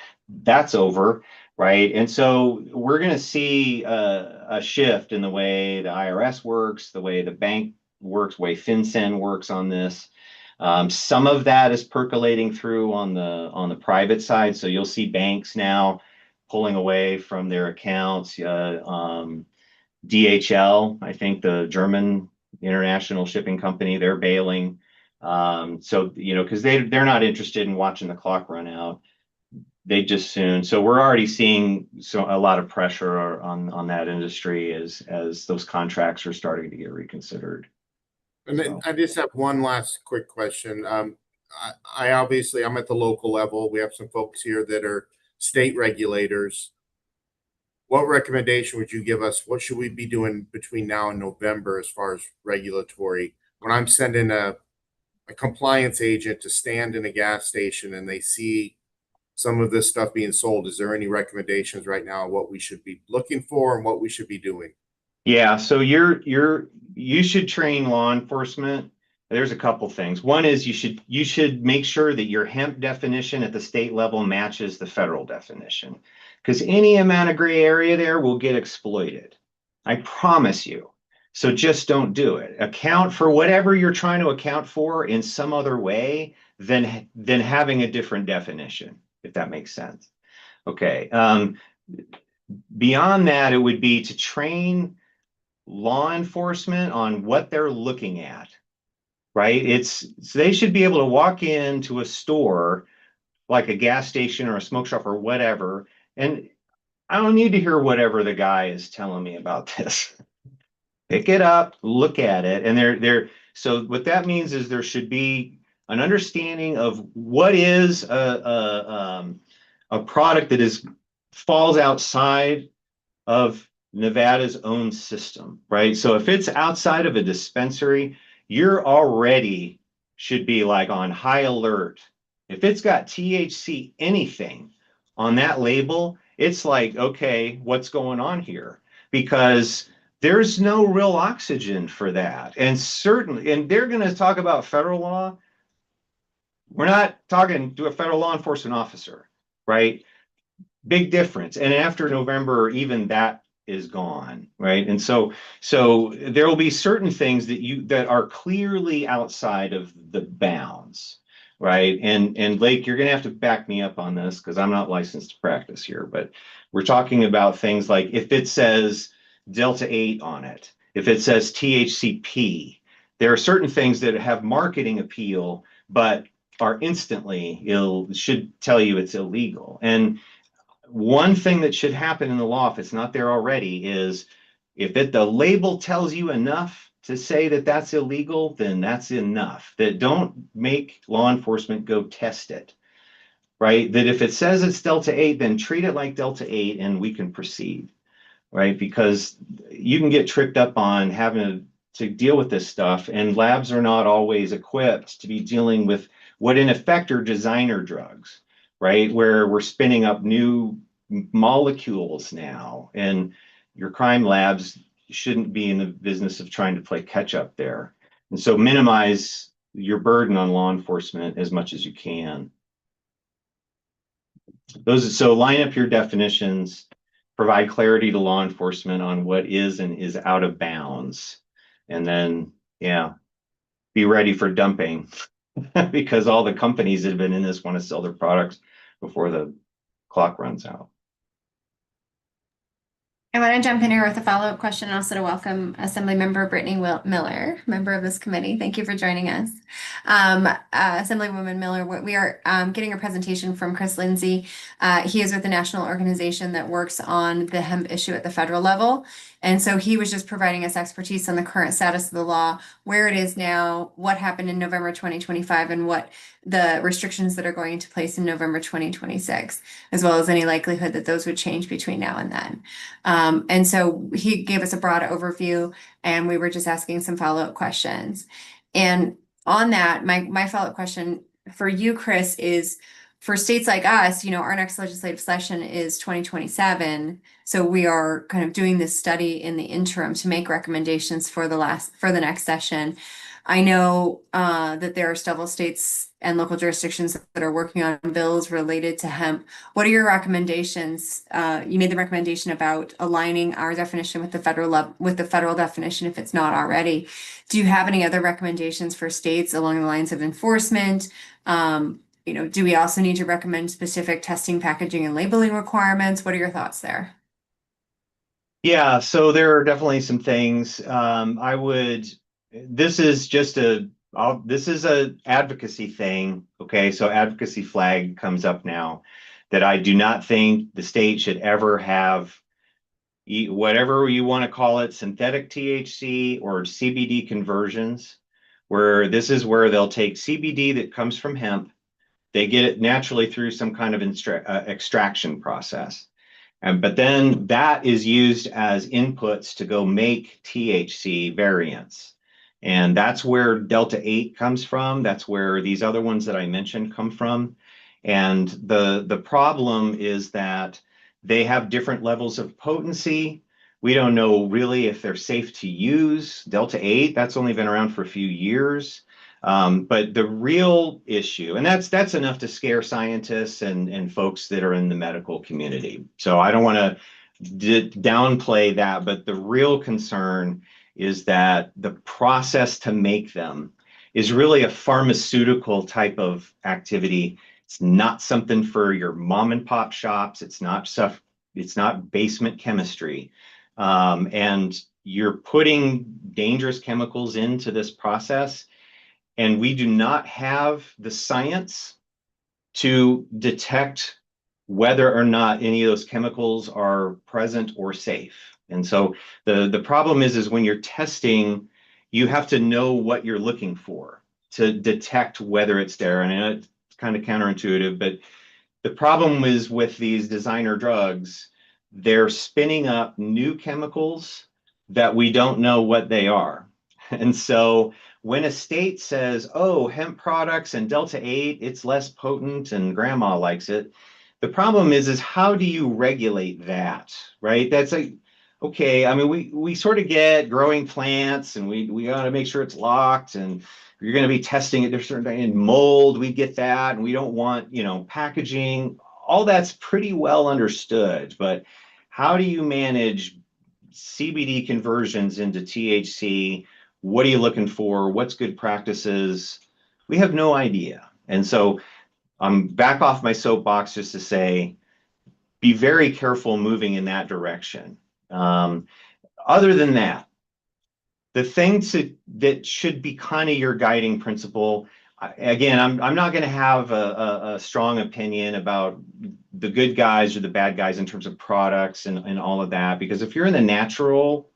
that's over, right? And so we're going to see a shift in the way the IRS works, the way the bank works, the way FinCEN works on this. Some of that is percolating through on the private side. So you'll see banks now pulling away from their accounts. DHL, I think the German international shipping company, they're bailing. So, because they're not interested in watching the clock run out. They just soon. So we're already seeing a lot of pressure on that industry as those contracts are starting to get reconsidered. And then I just have one last quick question. I obviously, I'm at the local level. We have some folks here that are state regulators. What recommendation would you give us? What should we be doing between now and November as far as regulatory? When I'm sending a a compliance agent to stand in a gas station and they see some of this stuff being sold, is there any recommendations right now on what we should be looking for and what we should be doing? Yeah, so you should train law enforcement. There's a couple things. One is you should make sure that your hemp definition at the state level matches the federal definition, because any amount of gray area there will get exploited. I promise you. So just don't do it. Account for whatever you're trying to account for in some other way than having a different definition, if that makes sense. Okay. Beyond that, it would be to train law enforcement on what they're looking at, right? So they should be able to walk into a store like a gas station or a smoke shop or whatever, and I don't need to hear whatever the guy is telling me about this. Pick it up, look at it, and so what that means is there should be an understanding of what is a product that falls outside of Nevada's own system, right? So if it's outside of a dispensary, you're already should be like on high alert. If it's got THC anything on that label, it's like, okay, what's going on here? Because there's no real oxygen for that. And certainly, and they're going to talk about federal law. We're not talking to a federal law enforcement officer, right? Big difference. And after November, even that is gone, right? And so there will be certain things that are clearly outside of the bounds, right? And Lake, you're going to have to back me up on this because I'm not licensed to practice here, but we're talking about things like if it says Delta 8 on it, if it says THCP, there are certain things that have marketing appeal, but are instantly should tell you it's illegal. And one thing that should happen in the law, if it's not there already, is if the label tells you enough to say that that's illegal, then that's enough. That don't make law enforcement go test it, right? That if it says it's Delta 8, then treat it like Delta 8 and we can proceed, right? Because you can get tripped up on having to deal with this stuff, and labs are not always equipped to be dealing with what in effect are designer drugs, right? Where we're spinning up new molecules now, and your crime labs shouldn't be in the business of trying to play catch up there. And so minimize your burden on law enforcement as much as you can. So line up your definitions, provide clarity to law enforcement on what is and is out of bounds. And then, yeah, be ready for dumping because all the companies that have been in this want to sell their products before the clock runs out. I want to jump in here with a follow-up question, also to welcome Assembly Member Brittany Miller, member of this committee. Thank you for joining us. Assemblywoman Miller, we are getting a presentation from Chris Lindsay. He is with the national organization that works on the hemp issue at the federal level. And so he was just providing us expertise on the current status of the law, where it is now, what happened in November 2025, and what the restrictions that are going into place in November 2026, as well as any likelihood that those would change between now and then. And so he gave us a broad overview, and we were just asking some follow-up questions. And on that, my follow-up question for you, Chris, is for states like us, our next legislative session is 2027. So we are kind of doing this study in the interim to make recommendations for the next session. I know that there are several states and local jurisdictions that are working on bills related to hemp. What are your recommendations? You made the recommendation about aligning our definition with the federal definition if it's not already. Do you have any other recommendations for states along the lines of enforcement? Do we also need to recommend specific testing, packaging, and labeling requirements? What are your thoughts there? Yeah, so there are definitely some things. This is a advocacy thing. Okay, so advocacy flag comes up now that I do not think the state should ever have, whatever you want to call it, synthetic THC or CBD conversions, where this is where they'll take CBD that comes from hemp. They get it naturally through some kind of extraction process. But then that is used as inputs to go make THC variants. And that's where Delta 8 comes from. That's where these other ones that I mentioned come from. And the problem is that they have different levels of potency. We don't know really if they're safe to use. Delta 8, that's only been around for a few years. But the real issue, and that's enough to scare scientists and folks that are in the medical community. So I don't want to downplay that, but the real concern is that the process to make them is really a pharmaceutical type of activity. It's not something for your mom and pop shops. It's not stuff. It's not basement chemistry. And you're putting dangerous chemicals into this process, and we do not have the science to detect whether or not any of those chemicals are present or safe. And so the problem is when you're testing, you have to know what you're looking for to detect whether it's there. And I know it's kind of counterintuitive, but the problem is with these designer drugs, they're spinning up new chemicals that we don't know what they are. And so when a state says, oh, hemp products and Delta 8, it's less potent and grandma likes it, the problem is how do you regulate that, right? That's like, okay, I mean, we sort of get growing plants and we got to make sure it's locked, and you're going to be testing it different in mold. We get that, and we don't want, packaging. All that's pretty well understood, but how do you manage CBD conversions into THC? What are you looking for? What's good practices? We have no idea. And so I'm back off my soapbox just to say, be very careful moving in that direction. Other than that, the things that should be kind of your guiding principle, again, I'm not going to have a strong opinion about the good guys or the bad guys in terms of products and all of that, because if you're in the natural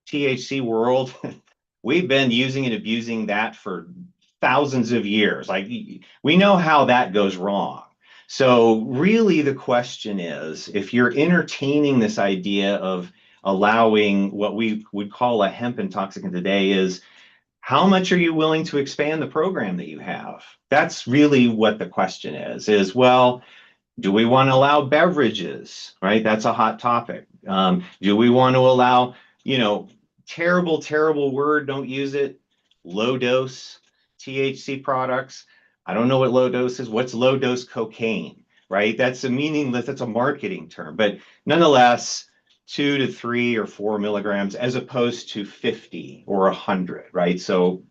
THC world, we've been using and abusing that for thousands of years. Like, we know how that goes wrong. So really the question is, if you're entertaining this idea of allowing what we would call a hemp intoxicant today, is how much are you willing to expand the program that you have? That's really what the question is, well, do we want to allow beverages, right? That's a hot topic. Do we want to allow, terrible word, don't use it, low dose THC products? I don't know what low dose is. What's low dose cocaine, right? That's a meaningless, that's a marketing term, but nonetheless, 2 to 3 or 4 milligrams as opposed to 50 or 100, right? So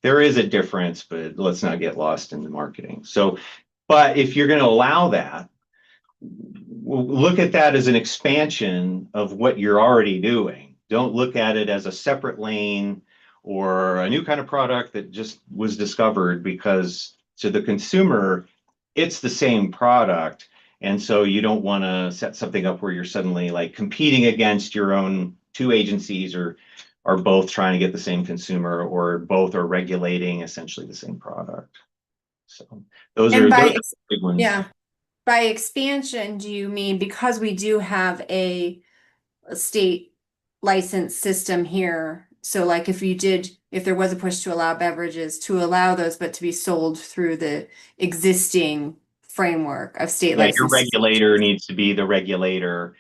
there is a difference, but let's not get lost in the marketing. So, but if you're going to allow that, look at that as an expansion of what you're already doing. Don't look at it as a separate lane or a new kind of product that just was discovered, because to the consumer, it's the same product. And so you don't want to set something up where you're suddenly like competing against your own two agencies, or are both trying to get the same consumer, or both are regulating essentially the same product. So those are the big ones. Yeah. By expansion, do you mean because we do have a state license system here? So like if there was a push to allow beverages, to allow those, but to be sold through the existing framework of state license. Your regulator needs to be the regulator.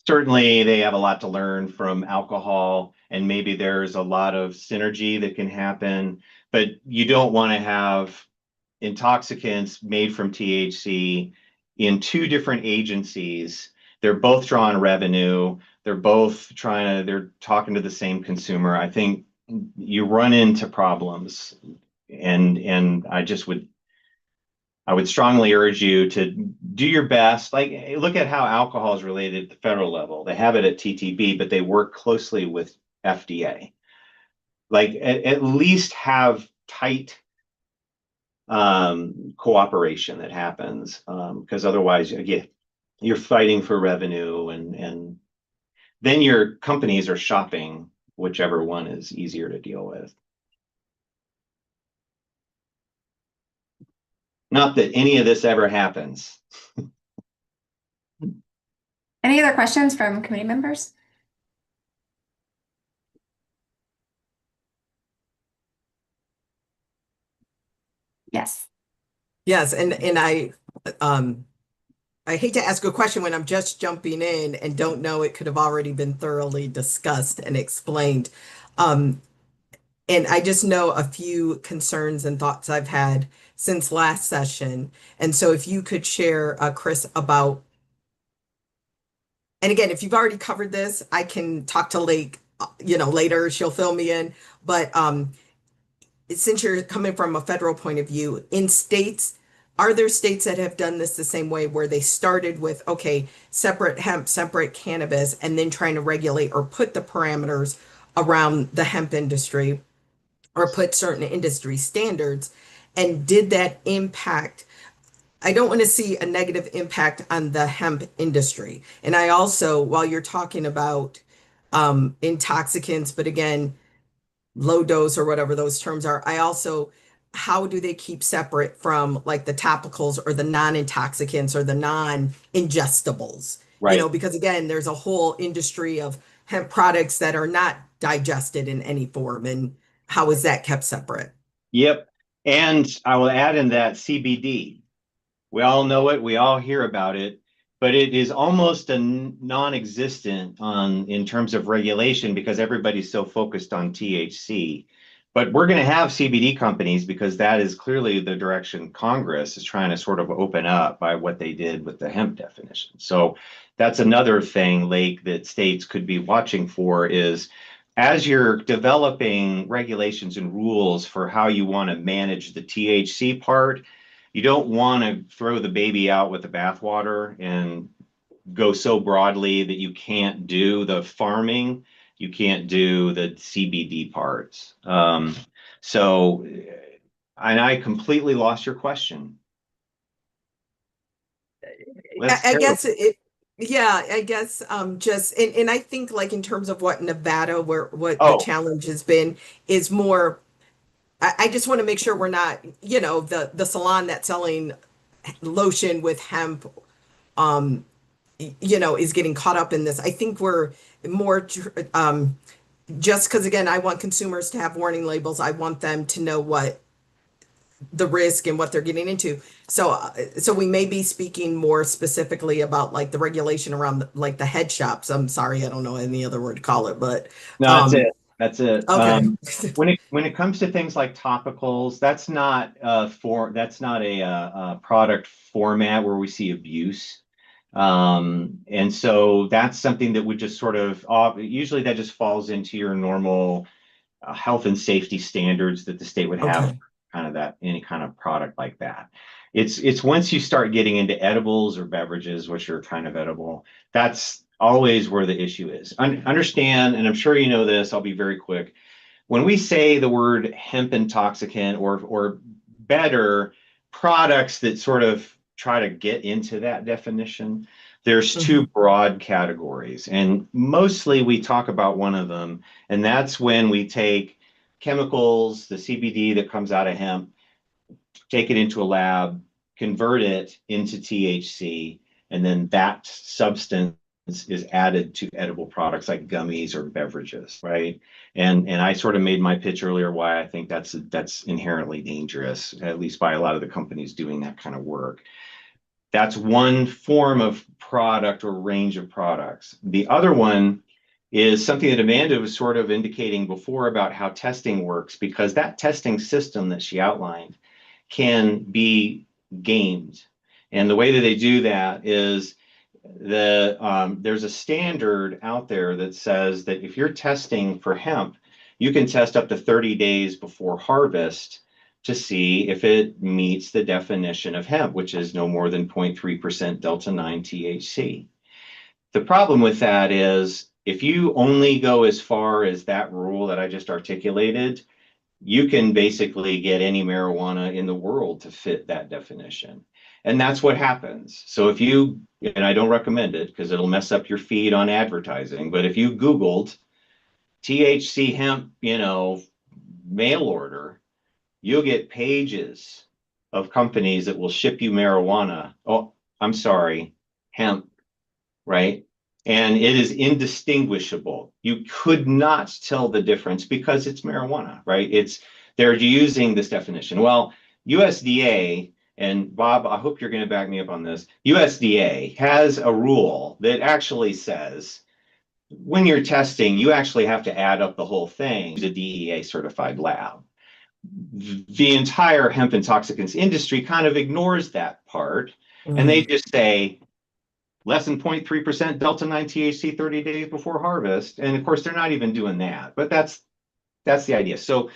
Certainly they have a lot to learn from alcohol, and maybe there's a lot of synergy that can happen, but you don't want to have intoxicants made from THC in two different agencies. They're both drawing revenue. They're talking to the same consumer. I think you run into problems, and I would strongly urge you to do your best. Like, look at how alcohol is related at the federal level. They have it at TTB, but they work closely with FDA. Like, at least have tight cooperation that happens, because otherwise, again, you're fighting for revenue, and then your companies are shopping whichever one is easier to deal with. Not that any of this ever happens. Any other questions from committee members? Yes, and I hate to ask a question when I'm just jumping in and don't know it could have already been thoroughly discussed and explained. Um, and I just know a few concerns and thoughts I've had since last session. And so if you could share, Chris, about, and again, if you've already covered this, I can talk to Lake, later, she'll fill me in. But since you're coming from a federal point of view, in states, are there states that have done this the same way where they started with, okay, separate hemp, separate cannabis, and then trying to regulate or put the parameters around the hemp industry or put certain industry standards? And did that impact? I don't want to see a negative impact on the hemp industry. And I also, while you're talking about intoxicants, but again, low dose or whatever those terms are. I also, how do they keep separate from like the topicals or the non-intoxicants or the non-ingestibles? Right. Because again, there's a whole industry of hemp products that are not digested in any form. And how is that kept separate? Yep. And I will add in that CBD. We all know it, we all hear about it, but it is almost a non-existent in terms of regulation because everybody's so focused on THC. But we're going to have CBD companies because that is clearly the direction Congress is trying to sort of open up by what they did with the hemp definition. So that's another thing, Lake, that states could be watching for is as you're developing regulations and rules for how you want to manage the THC part, you don't want to throw the baby out with the bathwater and go so broadly that you can't do the farming, you can't do the CBD parts. And I completely lost your question. I guess I guess just and I think like in terms of what Nevada, what the challenge has been is more. I just want to make sure we're not, the salon that's selling lotion with hemp, is getting caught up in this. I think we're more, just because again, I want consumers to have warning labels. I want them to know what the risk and what they're getting into. So we may be speaking more specifically about like the regulation around like the head shops. I'm sorry, I don't know any other word to call it, but no, that's it. That's it. Okay. When it comes to things like topicals, that's not a product format where we see abuse. And so that's something that would just sort of usually that just falls into your normal health and safety standards that the state would have kind of that any kind of product like that. It's once you start getting into edibles or beverages, which are kind of edible, that's always where the issue is. Understand, and I'm sure you know this, I'll be very quick. When we say the word hemp intoxicant or better products that sort of try to get into that definition, there's two broad categories. And mostly we talk about one of them, and that's when we take chemicals, the CBD that comes out of hemp, take it into a lab, convert it into THC, and then that substance is added to edible products like gummies or beverages, right? And I sort of made my pitch earlier why I think that's inherently dangerous, at least by a lot of the companies doing that kind of work. That's one form of product or range of products. The other one is something that Amanda was sort of indicating before about how testing works, because that testing system that she outlined can be gamed. And the way that they do that is there's a standard out there that says that if you're testing for hemp, you can test up to 30 days before harvest to see if it meets the definition of hemp, which is no more than 0.3% Delta 9 THC. The problem with that is if you only go as far as that rule that I just articulated, you can basically get any marijuana in the world to fit that definition. And that's what happens. So if you, and I don't recommend it because it'll mess up your feed on advertising, but if you Googled THC hemp, mail order, you'll get pages of companies that will ship you marijuana. Oh, I'm sorry, hemp, right? And it is indistinguishable. You could not tell the difference because it's marijuana, right? They're using this definition. Well, USDA and Bob, I hope you're going to back me up on this. USDA has a rule that actually says when you're testing, you actually have to add up the whole thing to a DEA certified lab. The entire hemp and toxicants industry kind of ignores that part, and they just say less than 0.3% Delta 9 THC 30 days before harvest. And of course, they're not even doing that, but that's the idea. So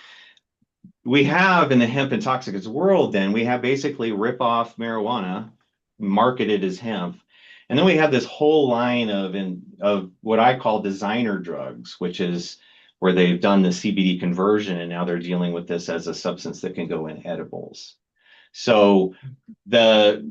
we have in the hemp and toxicants world, then we have basically rip off marijuana marketed as hemp. And then we have this whole line of what I call designer drugs, which is where they've done the CBD conversion and now they're dealing with this as a substance that can go in edibles. So the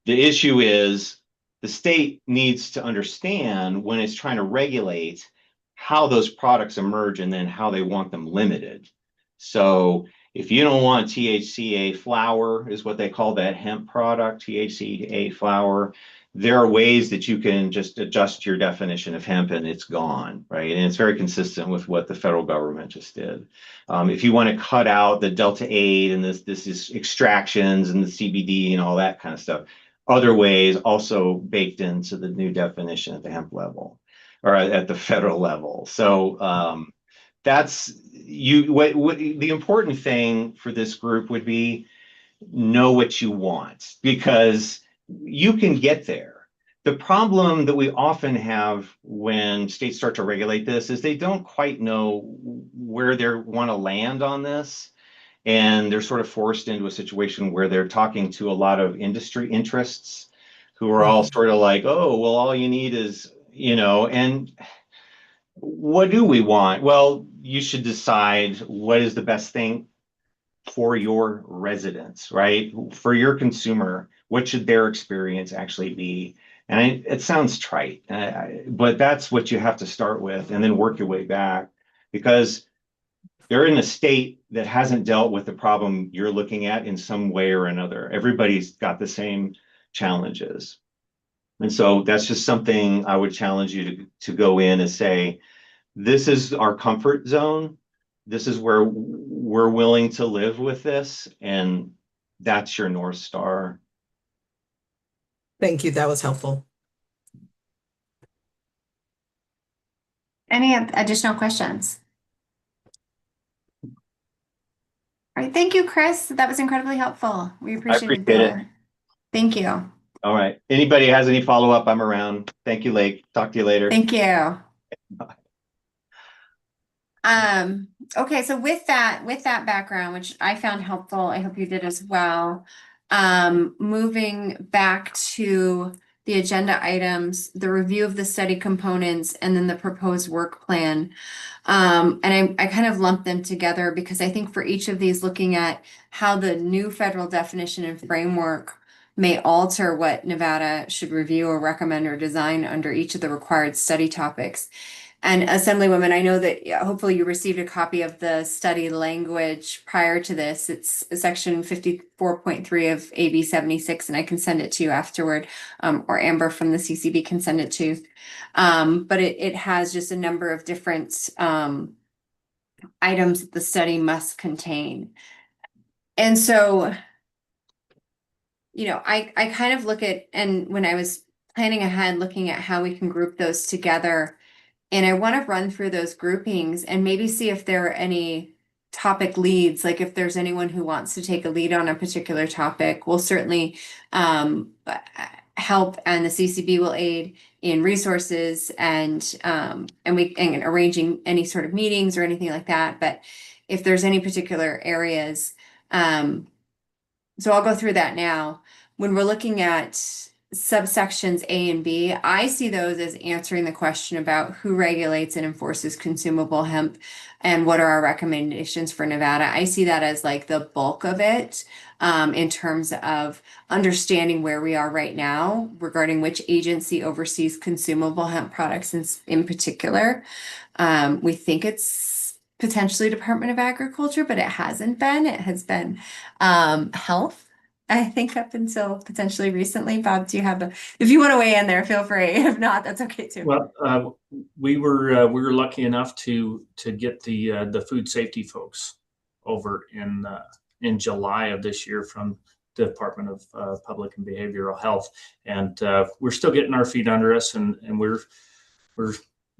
issue is the state needs to understand when it's trying to regulate how those products emerge and then how they want them limited. So if you don't want THCA flower, is what they call that hemp product, THCA flower, there are ways that you can just adjust your definition of hemp and it's gone, right? And it's very consistent with what the federal government just did. If you want to cut out the Delta 8 and this is extractions and the CBD and all that kind of stuff, other ways also baked into the new definition at the hemp level or at the federal level. So that's what the important thing for this group would be, know what you want, because you can get there. The problem that we often have when states start to regulate this is they don't quite know where they want to land on this. And they're sort of forced into a situation where they're talking to a lot of industry interests who are all sort of like, oh, well, all you need is, and what do we want? Well, you should decide what is the best thing for your residents, right? For your consumer, what should their experience actually be? And it sounds trite, but that's what you have to start with and then work your way back, because they're in a state that hasn't dealt with the problem you're looking at in some way or another. Everybody's got the same challenges. And so that's just something I would challenge you to go in and say, this is our comfort zone. This is where we're willing to live with this. And that's your North Star. Thank you. That was helpful. Any additional questions? All right, thank you, Chris. That was incredibly helpful. We appreciate it. Thank you. All right. Anybody has any follow-up? I'm around. Thank you, Lake. Talk to you later. Thank you. Okay, so with that background, which I found helpful, I hope you did as well. Moving back to the agenda items, the review of the study components, and then the proposed work plan. And I kind of lumped them together because I think for each of these, looking at how the new federal definition and framework may alter what Nevada should review or recommend or design under each of the required study topics. And Assemblywoman, I know that hopefully you received a copy of the study language prior to this. It's section 54.3 of AB 76, and I can send it to you afterward, or Amber from the CCB can send it to you. But it has just a number of different items that the study must contain. And so, I kind of look at, and when I was planning ahead, looking at how we can group those together, and I want to run through those groupings and maybe see if there are any topic leads, like if there's anyone who wants to take a lead on a particular topic. We'll certainly help, and the CCB will aid in resources and arranging any sort of meetings or anything like that. But if there's any particular areas, so I'll go through that now. When we're looking at subsections A and B, I see those as answering the question about who regulates and enforces consumable hemp and what are our recommendations for Nevada. I see that as like the bulk of it, in terms of understanding where we are right now regarding which agency oversees consumable hemp products in particular. We think it's potentially Department of Agriculture, but it hasn't been. It has been Health, I think, up until potentially recently. Bob, do you have if you want to weigh in there, feel free. If not, that's okay too. Well, we were lucky enough to get the food safety folks over in July of this year from Department of Public and Behavioral Health, and we're still getting our feet under us, and we're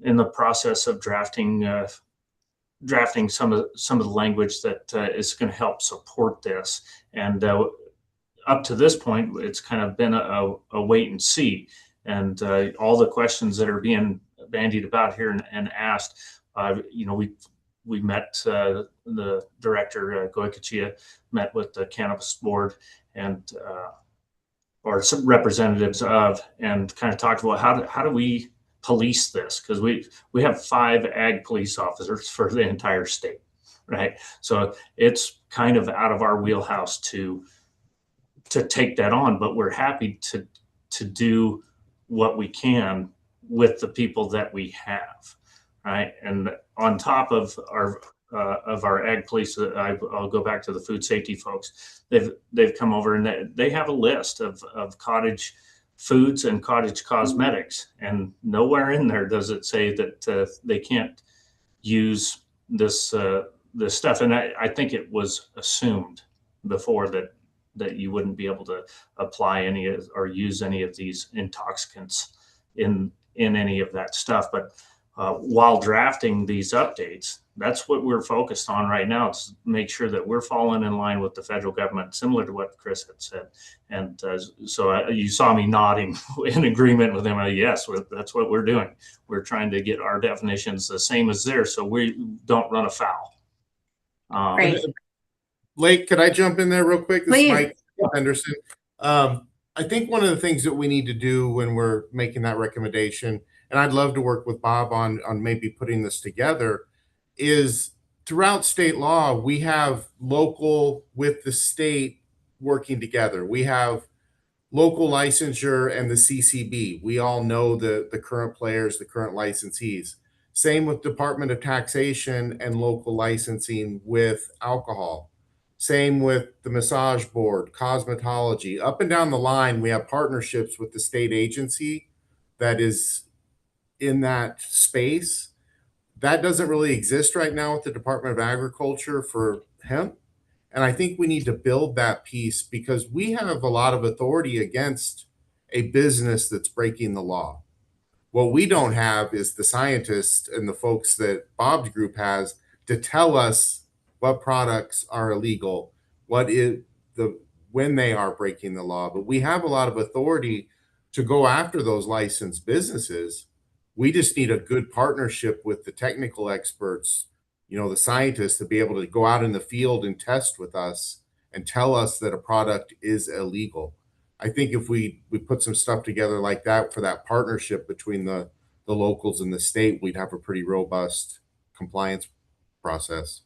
in the process of drafting some of the language that is going to help support this. And up to this point, it's kind of been a wait and see. And all the questions that are being bandied about here and asked, we met the director, Goikachia, met with the cannabis board and or some representatives of, and kind of talked about how do we police this, because we have 5 ag police officers for the entire state, right? So it's kind of out of our wheelhouse to take that on, but we're happy to do what we can with the people that we have, right? And on top of our ag police, I'll go back to the food safety folks. They've come over and they have a list of cottage foods and cottage cosmetics, and nowhere in there does it say that they can't use this stuff. And I think it was assumed before that you wouldn't be able to apply any or use any of these intoxicants in any of that stuff. But while drafting these updates, that's what we're focused on right now, to make sure that we're falling in line with the federal government, similar to what Chris had said. And so you saw me nodding in agreement with him. Yes, that's what we're doing. We're trying to get our definitions the same as theirs, so we don't run afoul. Great. Lake, could I jump in there real quick? This is Please. Mike Henderson. I think one of the things that we need to do when we're making that recommendation, and I'd love to work with Bob on maybe putting this together, is throughout state law, we have local with the state working together. We have local licensure and the CCB. We all know the current players, the current licensees. Same with Department of Taxation and local licensing with alcohol. Same with the massage board, cosmetology. Up and down the line, we have partnerships with the state agency that is in that space. That doesn't really exist right now with the Department of Agriculture for hemp. And I think we need to build that piece, because we have a lot of authority against a business that's breaking the law. What we don't have is the scientists and the folks that Bob's group has to tell us what products are illegal, when they are breaking the law. But we have a lot of authority to go after those licensed businesses. We just need a good partnership with the technical experts, the scientists, to be able to go out in the field and test with us and tell us that a product is illegal. I think if we put some stuff together like that for that partnership between the locals and the state, we'd have a pretty robust compliance process.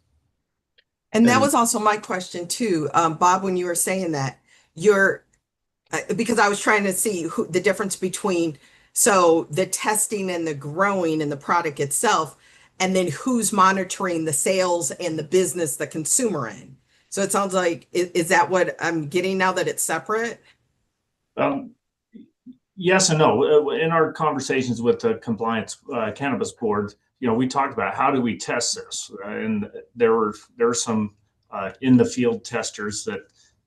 And that was also my question too, Bob, when you were saying that, because I was trying to see the difference between, so the testing and the growing and the product itself, and then who's monitoring the sales and the business, the consumer end. So it sounds like, is that what I'm getting now, that it's separate? Yes and no. In our conversations with the compliance cannabis board, we talked about how do we test this, and there were some in the field testers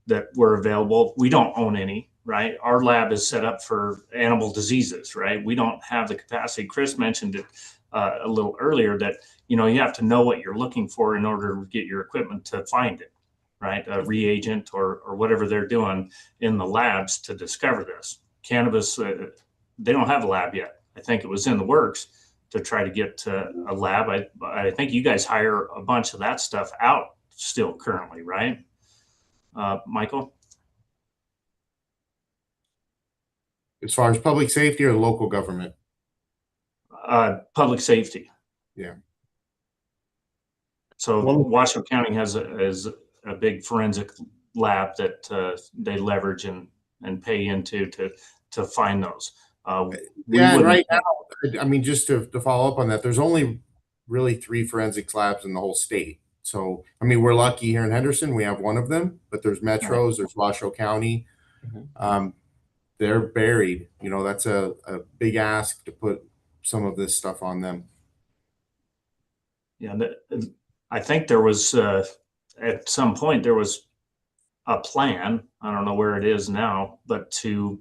that were available. We don't own any, right? Our lab is set up for animal diseases, right? We don't have the capacity. Chris mentioned it a little earlier that you have to know what you're looking for in order to get your equipment to find it, right? A reagent or whatever they're doing in the labs to discover this. Cannabis, they don't have a lab yet. I think it was in the works to try to get a lab. I think you guys hire a bunch of that stuff out still currently, right? Michael? As far as public safety or local government? Public safety. Yeah. So Washoe County has a big forensic lab that they leverage and pay into to find those. And right now, I mean, just to follow up on that, there's only really 3 forensics labs in the whole state. So, I mean, we're lucky here in Henderson, we have one of them, but there's Metros, there's Washoe County. They're buried. That's a big ask to put some of this stuff on them. Yeah, I think there was, at some point, there was a plan. I don't know where it is now, but to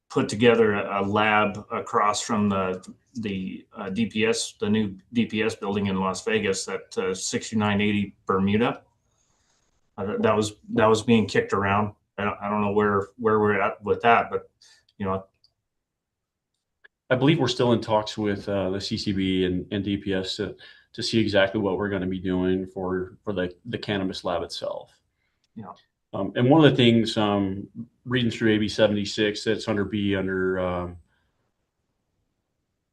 put together a lab across from the DPS, the new DPS building in Las Vegas at 6980 Bermuda. That was being kicked around. I don't know where we're at with that, but you know, I believe we're still in talks with the CCB and DPS to see exactly what we're going to be doing for the cannabis lab itself. Yeah. And one of the things, reading through AB 76, that's under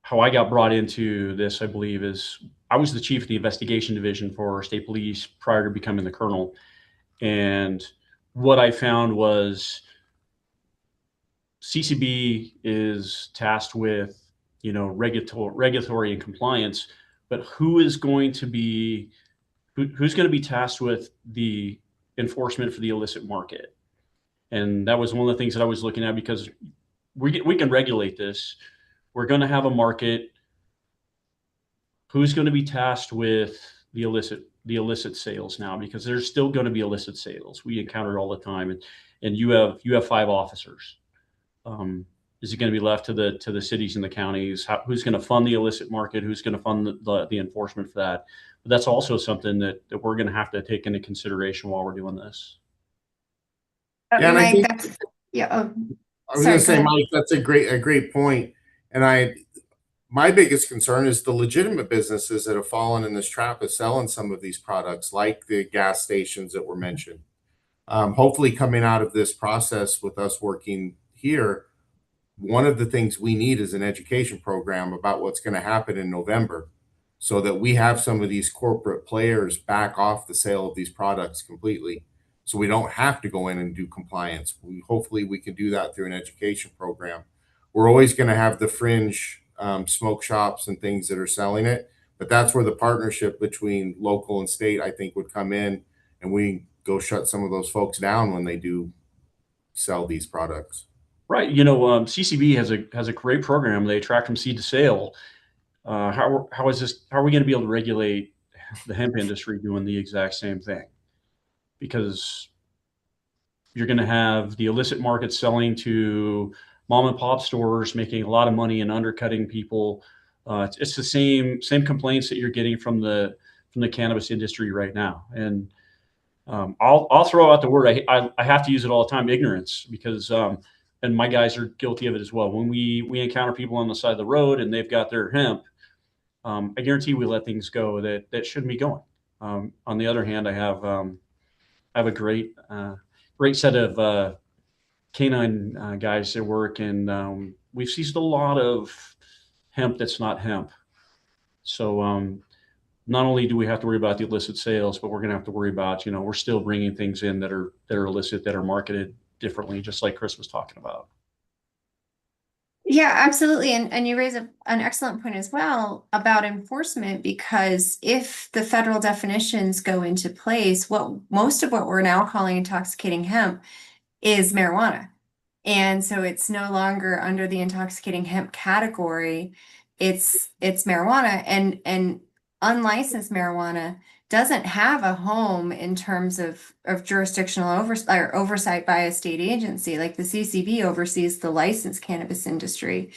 how I got brought into this, I believe, is I was the chief of the investigation division for state police prior to becoming the colonel. And what I found was CCB is tasked with, regulatory and compliance, but who's going to be tasked with the enforcement for the illicit market? And that was one of the things that I was looking at, because we can regulate this. We're going to have a market. Who's going to be tasked with the illicit sales now? Because there's still going to be illicit sales. We encounter it all the time, and you have 5 officers. Is it going to be left to the cities and the counties? Who's going to fund the illicit market? Who's going to fund the enforcement for that? But that's also something that we're going to have to take into consideration while we're doing this. Yeah, and I Mike, think yeah. I was Sorry, going to say, go ahead. Mike, that's a great point. And my biggest concern is the legitimate businesses that have fallen in this trap of selling some of these products, like the gas stations that were mentioned. Hopefully, coming out of this process with us working here, one of the things we need is an education program about what's going to happen in November, so that we have some of these corporate players back off the sale of these products completely, so we don't have to go in and do compliance. Hopefully we can do that through an education program. We're always going to have the fringe smoke shops and things that are selling it, but that's where the partnership between local and state, I think, would come in, and we go shut some of those folks down when they do sell these products. Right. CCB has a great program. They track from seed to sale. How are we going to be able to regulate the hemp industry doing the exact same thing? Because you're going to have the illicit market selling to mom and pop stores, making a lot of money and undercutting people. It's the same complaints that you're getting from the cannabis industry right now. And I'll throw out the word, I have to use it all the time, ignorance, because and my guys are guilty of it as well. When we encounter people on the side of the road and they've got their hemp, I guarantee we let things go that shouldn't be going. On the other hand, I have a great set of canine guys that work, and we've seized a lot of hemp that's not hemp. So not only do we have to worry about the illicit sales, but we're going to have to worry about, we're still bringing things in that are illicit, that are marketed differently, just like Chris was talking about. Yeah, absolutely. And you raise an excellent point as well about enforcement, because if the federal definitions go into place, most of what we're now calling intoxicating hemp is marijuana. And so it's no longer under the intoxicating hemp category. It's marijuana, and unlicensed marijuana doesn't have a home in terms of jurisdictional oversight by a state agency. Like the CCB oversees the licensed cannabis industry,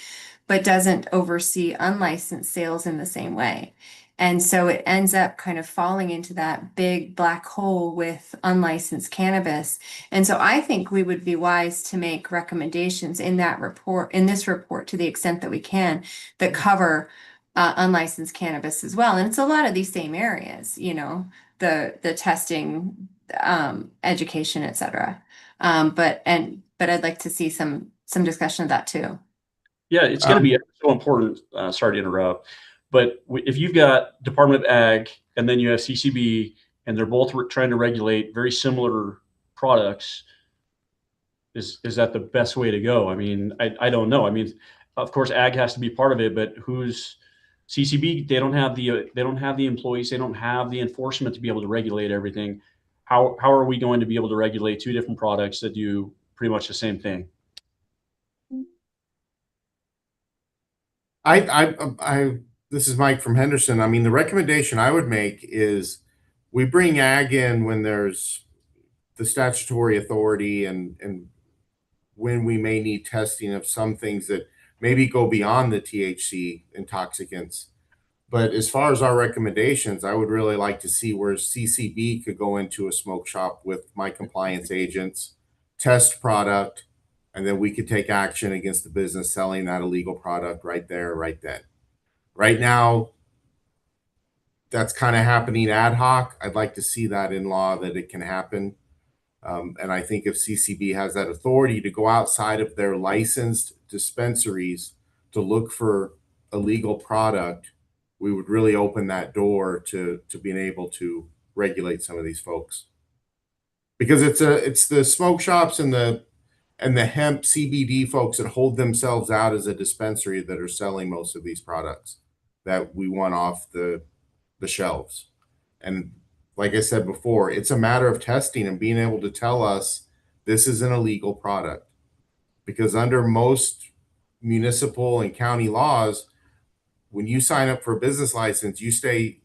but doesn't oversee unlicensed sales in the same way. And so it ends up kind of falling into that big black hole with unlicensed cannabis. And so I think we would be wise to make recommendations in this report, to the extent that we can, that cover unlicensed cannabis as well. And it's a lot of these same areas, the testing, education, et cetera. But I'd like to see some discussion of that too. Yeah, it's going to be so important. Sorry to interrupt, but if you've got Department of Ag and then you have CCB, and they're both trying to regulate very similar products, is that the best way to go? I mean, I don't know. I mean, of course, Ag has to be part of it, but who's CCB? They don't have the employees. They don't have the enforcement to be able to regulate everything. How are we going to be able to regulate 2 different products that do pretty much the same thing? This is Mike from Henderson. I mean, the recommendation I would make is we bring ag in when there's the statutory authority and when we may need testing of some things that maybe go beyond the THC intoxicants. But as far as our recommendations, I would really like to see where CCB could go into a smoke shop with my compliance agents, test product, and then we could take action against the business selling that illegal product right there, right then. Right now, that's kind of happening ad hoc. I'd like to see that in law that it can happen. And I think if CCB has that authority to go outside of their licensed dispensaries to look for illegal product, we would really open that door to being able to regulate some of these folks. Because it's the smoke shops and the hemp CBD folks that hold themselves out as a dispensary that are selling most of these products that we want off the shelves. And like I said before, it's a matter of testing and being able to tell us this is an illegal product. Because under most municipal and county laws, when you sign up for a business license,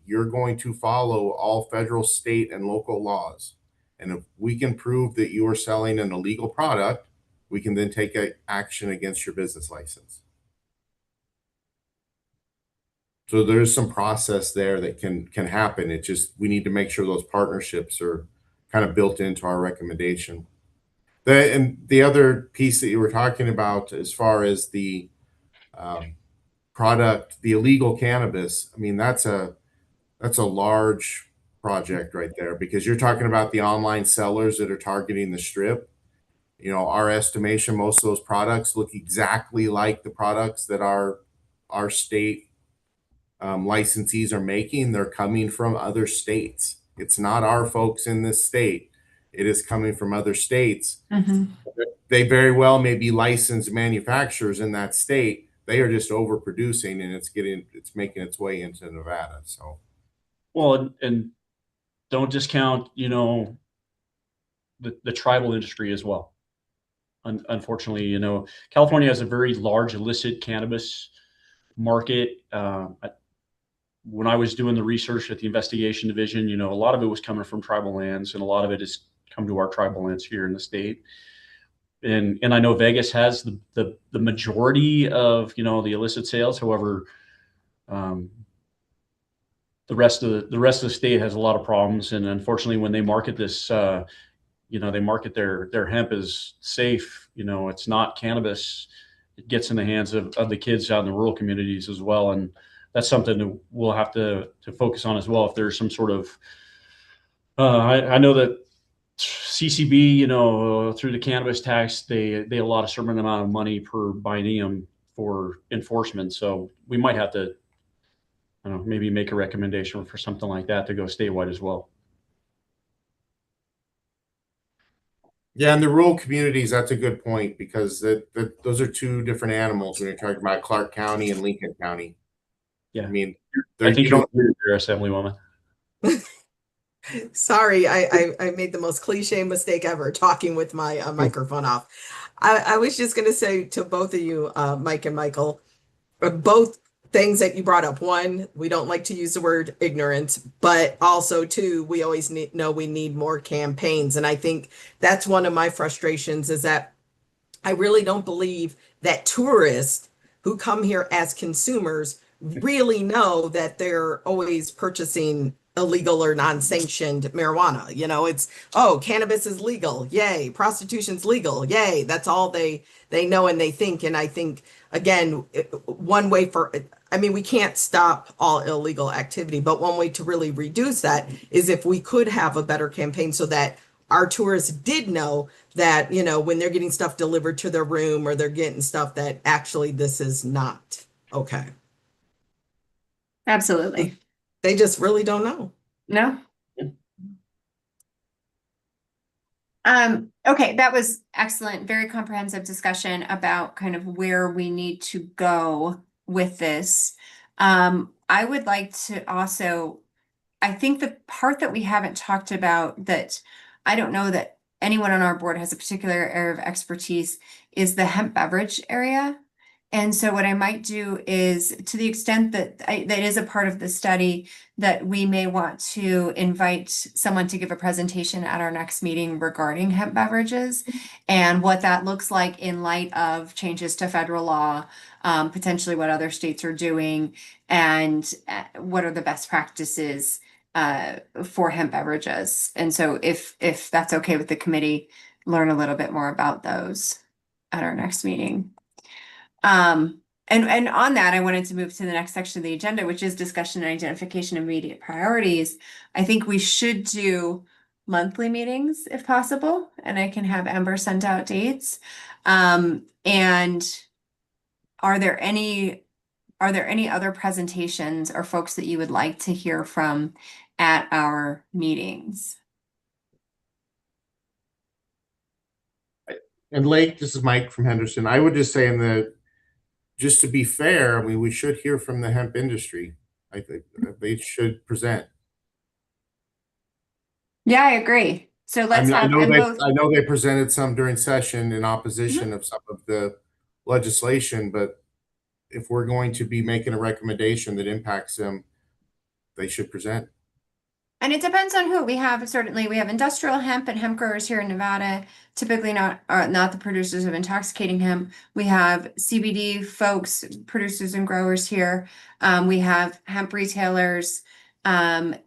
you're going to follow all federal, state, and local laws. And if we can prove that you are selling an illegal product, we can then take action against your business license. So there's some process there that can happen. It just, we need to make sure those partnerships are kind of built into our recommendation. And the other piece that you were talking about as far as the product, the illegal cannabis, I mean, that's a large project right there, because you're talking about the online sellers that are targeting the strip. You know, our estimation, most of those products look exactly like the products that our state licensees are making. They're coming from other states. It's not our folks in this state. It is coming from other states. Mm-hmm. They very well may be licensed manufacturers in that state. They are just overproducing, and it's making its way into Nevada. So, well, and don't discount, you know, the tribal industry as well. Unfortunately, you know, California has a very large illicit cannabis market. When I was doing the research at the investigation division, you know, a lot of it was coming from tribal lands, and a lot of it has come to our tribal lands here in the state. And I know Vegas has the majority of, you know, the illicit sales. However, the rest of the state has a lot of problems. And unfortunately, when they market this, you know, they market their hemp as safe. You know, it's not cannabis. It gets in the hands of the kids out in the rural communities as well. And that's something that we'll have to focus on as well. If there's some sort of, I know that CCB, you know, through the cannabis tax, they allot a certain amount of money per biennium for enforcement. So we might have to, I don't know, maybe make a recommendation for something like that to go statewide as well. yeah, in the rural communities, that's a good point, because those are two different animals when you're talking about Clark County and Lincoln County. Yeah, I mean, I think you don't. you're Assemblywoman. Sorry, I made the most cliche mistake ever talking with my microphone off. I was just going to say to both of you, Mike and Michael, both things that you brought up. One, we don't like to use the word ignorance, but also two, we always know we need more campaigns. And I think that's one of my frustrations, is that I really don't believe that tourists who come here as consumers really know that they're always purchasing illegal or non-sanctioned marijuana. You know, it's, oh, cannabis is legal, yay, prostitution's legal, yay. That's all they know and they think. And I think, again, one way I mean, we can't stop all illegal activity, but one way to really reduce that is if we could have a better campaign so that our tourists did know that, you know, when they're getting stuff delivered to their room, or they're getting stuff, that actually this is not okay. Absolutely. They just really don't know. No. Okay, that was excellent. Very comprehensive discussion about kind of where we need to go with this. I would like to also, I think the part that we haven't talked about, that I don't know that anyone on our board has a particular area of expertise, is the hemp beverage area. And so what I might do is, to the extent that that is a part of the study, that we may want to invite someone to give a presentation at our next meeting regarding hemp beverages and what that looks like in light of changes to federal law, potentially what other states are doing, and what are the best practices for hemp beverages. And so if that's okay with the committee, learn a little bit more about those at our next meeting. And on that, I wanted to move to the next section of the agenda, which is discussion and identification of immediate priorities. I think we should do monthly meetings if possible, and I can have Ember send out dates. And are there any other presentations or folks that you would like to hear from at our meetings? And Lake, this is Mike from Henderson. I would just say just to be fair, I mean, we should hear from the hemp industry. I think they should present. Yeah, I agree. So let's have both. I know they presented some during session in opposition of some of the legislation, but if we're going to be making a recommendation that impacts them, they should present. And it depends on who. We have industrial hemp and hemp growers here in Nevada, typically not the producers of intoxicating hemp. We have CBD folks, producers and growers here. We have hemp retailers, and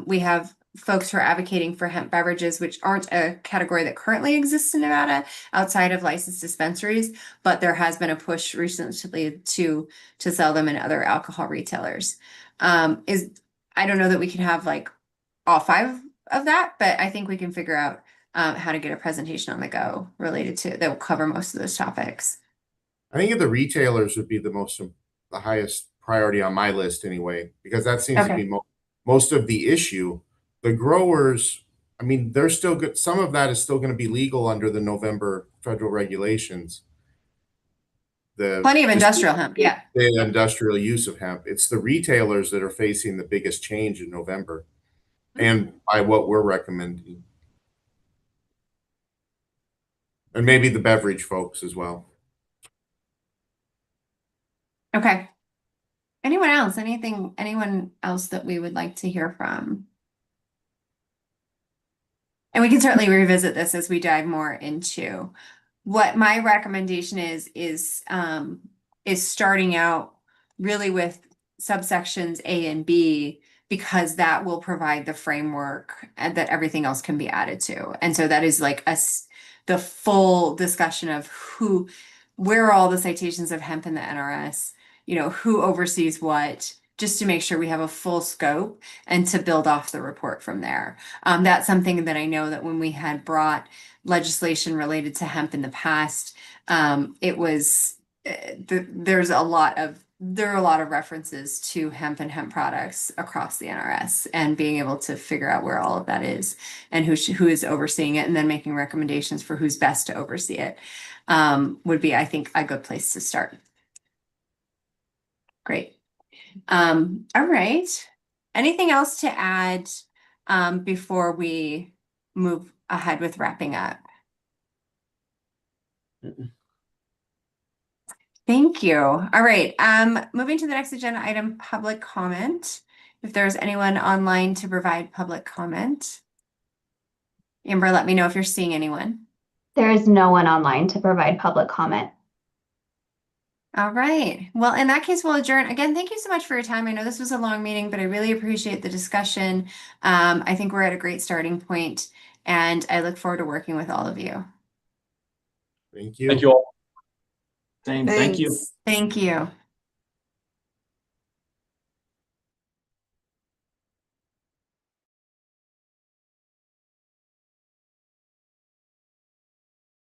we have folks who are advocating for hemp beverages, which aren't a category that currently exists in Nevada outside of licensed dispensaries, but there has been a push recently to sell them in other alcohol retailers. I don't know that we can have like all 5 of that, but I think we can figure out how to get a presentation on the go related to that will cover most of those topics. I think the retailers would be the highest priority on my list anyway, because that seems to be most of the issue. The growers, I mean, they're still good. Some of that is still going to be legal under the November federal regulations. Plenty of industrial hemp, yeah. The industrial use of hemp. It's the retailers that are facing the biggest change in November, and by what we're recommending. And maybe the beverage folks as well. Okay. Anyone else? Anyone else that we would like to hear from? And we can certainly revisit this as we dive more into what my recommendation is starting out really with subsections A and B, because that will provide the framework and that everything else can be added to. And so that is like the full discussion of where are all the citations of hemp in the NRS, who oversees what, just to make sure we have a full scope and to build off the report from there. That's something that I know that when we had brought legislation related to hemp in the past, it was there are a lot of references to hemp and hemp products across the NRS, and being able to figure out where all of that is and who is overseeing it, and then making recommendations for who's best to oversee it would be, I think, a good place to start. Great. All right. Anything else to add before we move ahead with wrapping up? Thank you. All right. Moving to the next agenda item, public comment. If there's anyone online to provide public comment. Amber, let me know if you're seeing anyone. There is no one online to provide public comment. All right. Well, in that case, we'll adjourn. Again, thank you so much for your time. I know this was a long meeting, but I really appreciate the discussion. I think we're at a great starting point, and I look forward to working with all of you. Thank you. Thank you all. Thank you. Thank you.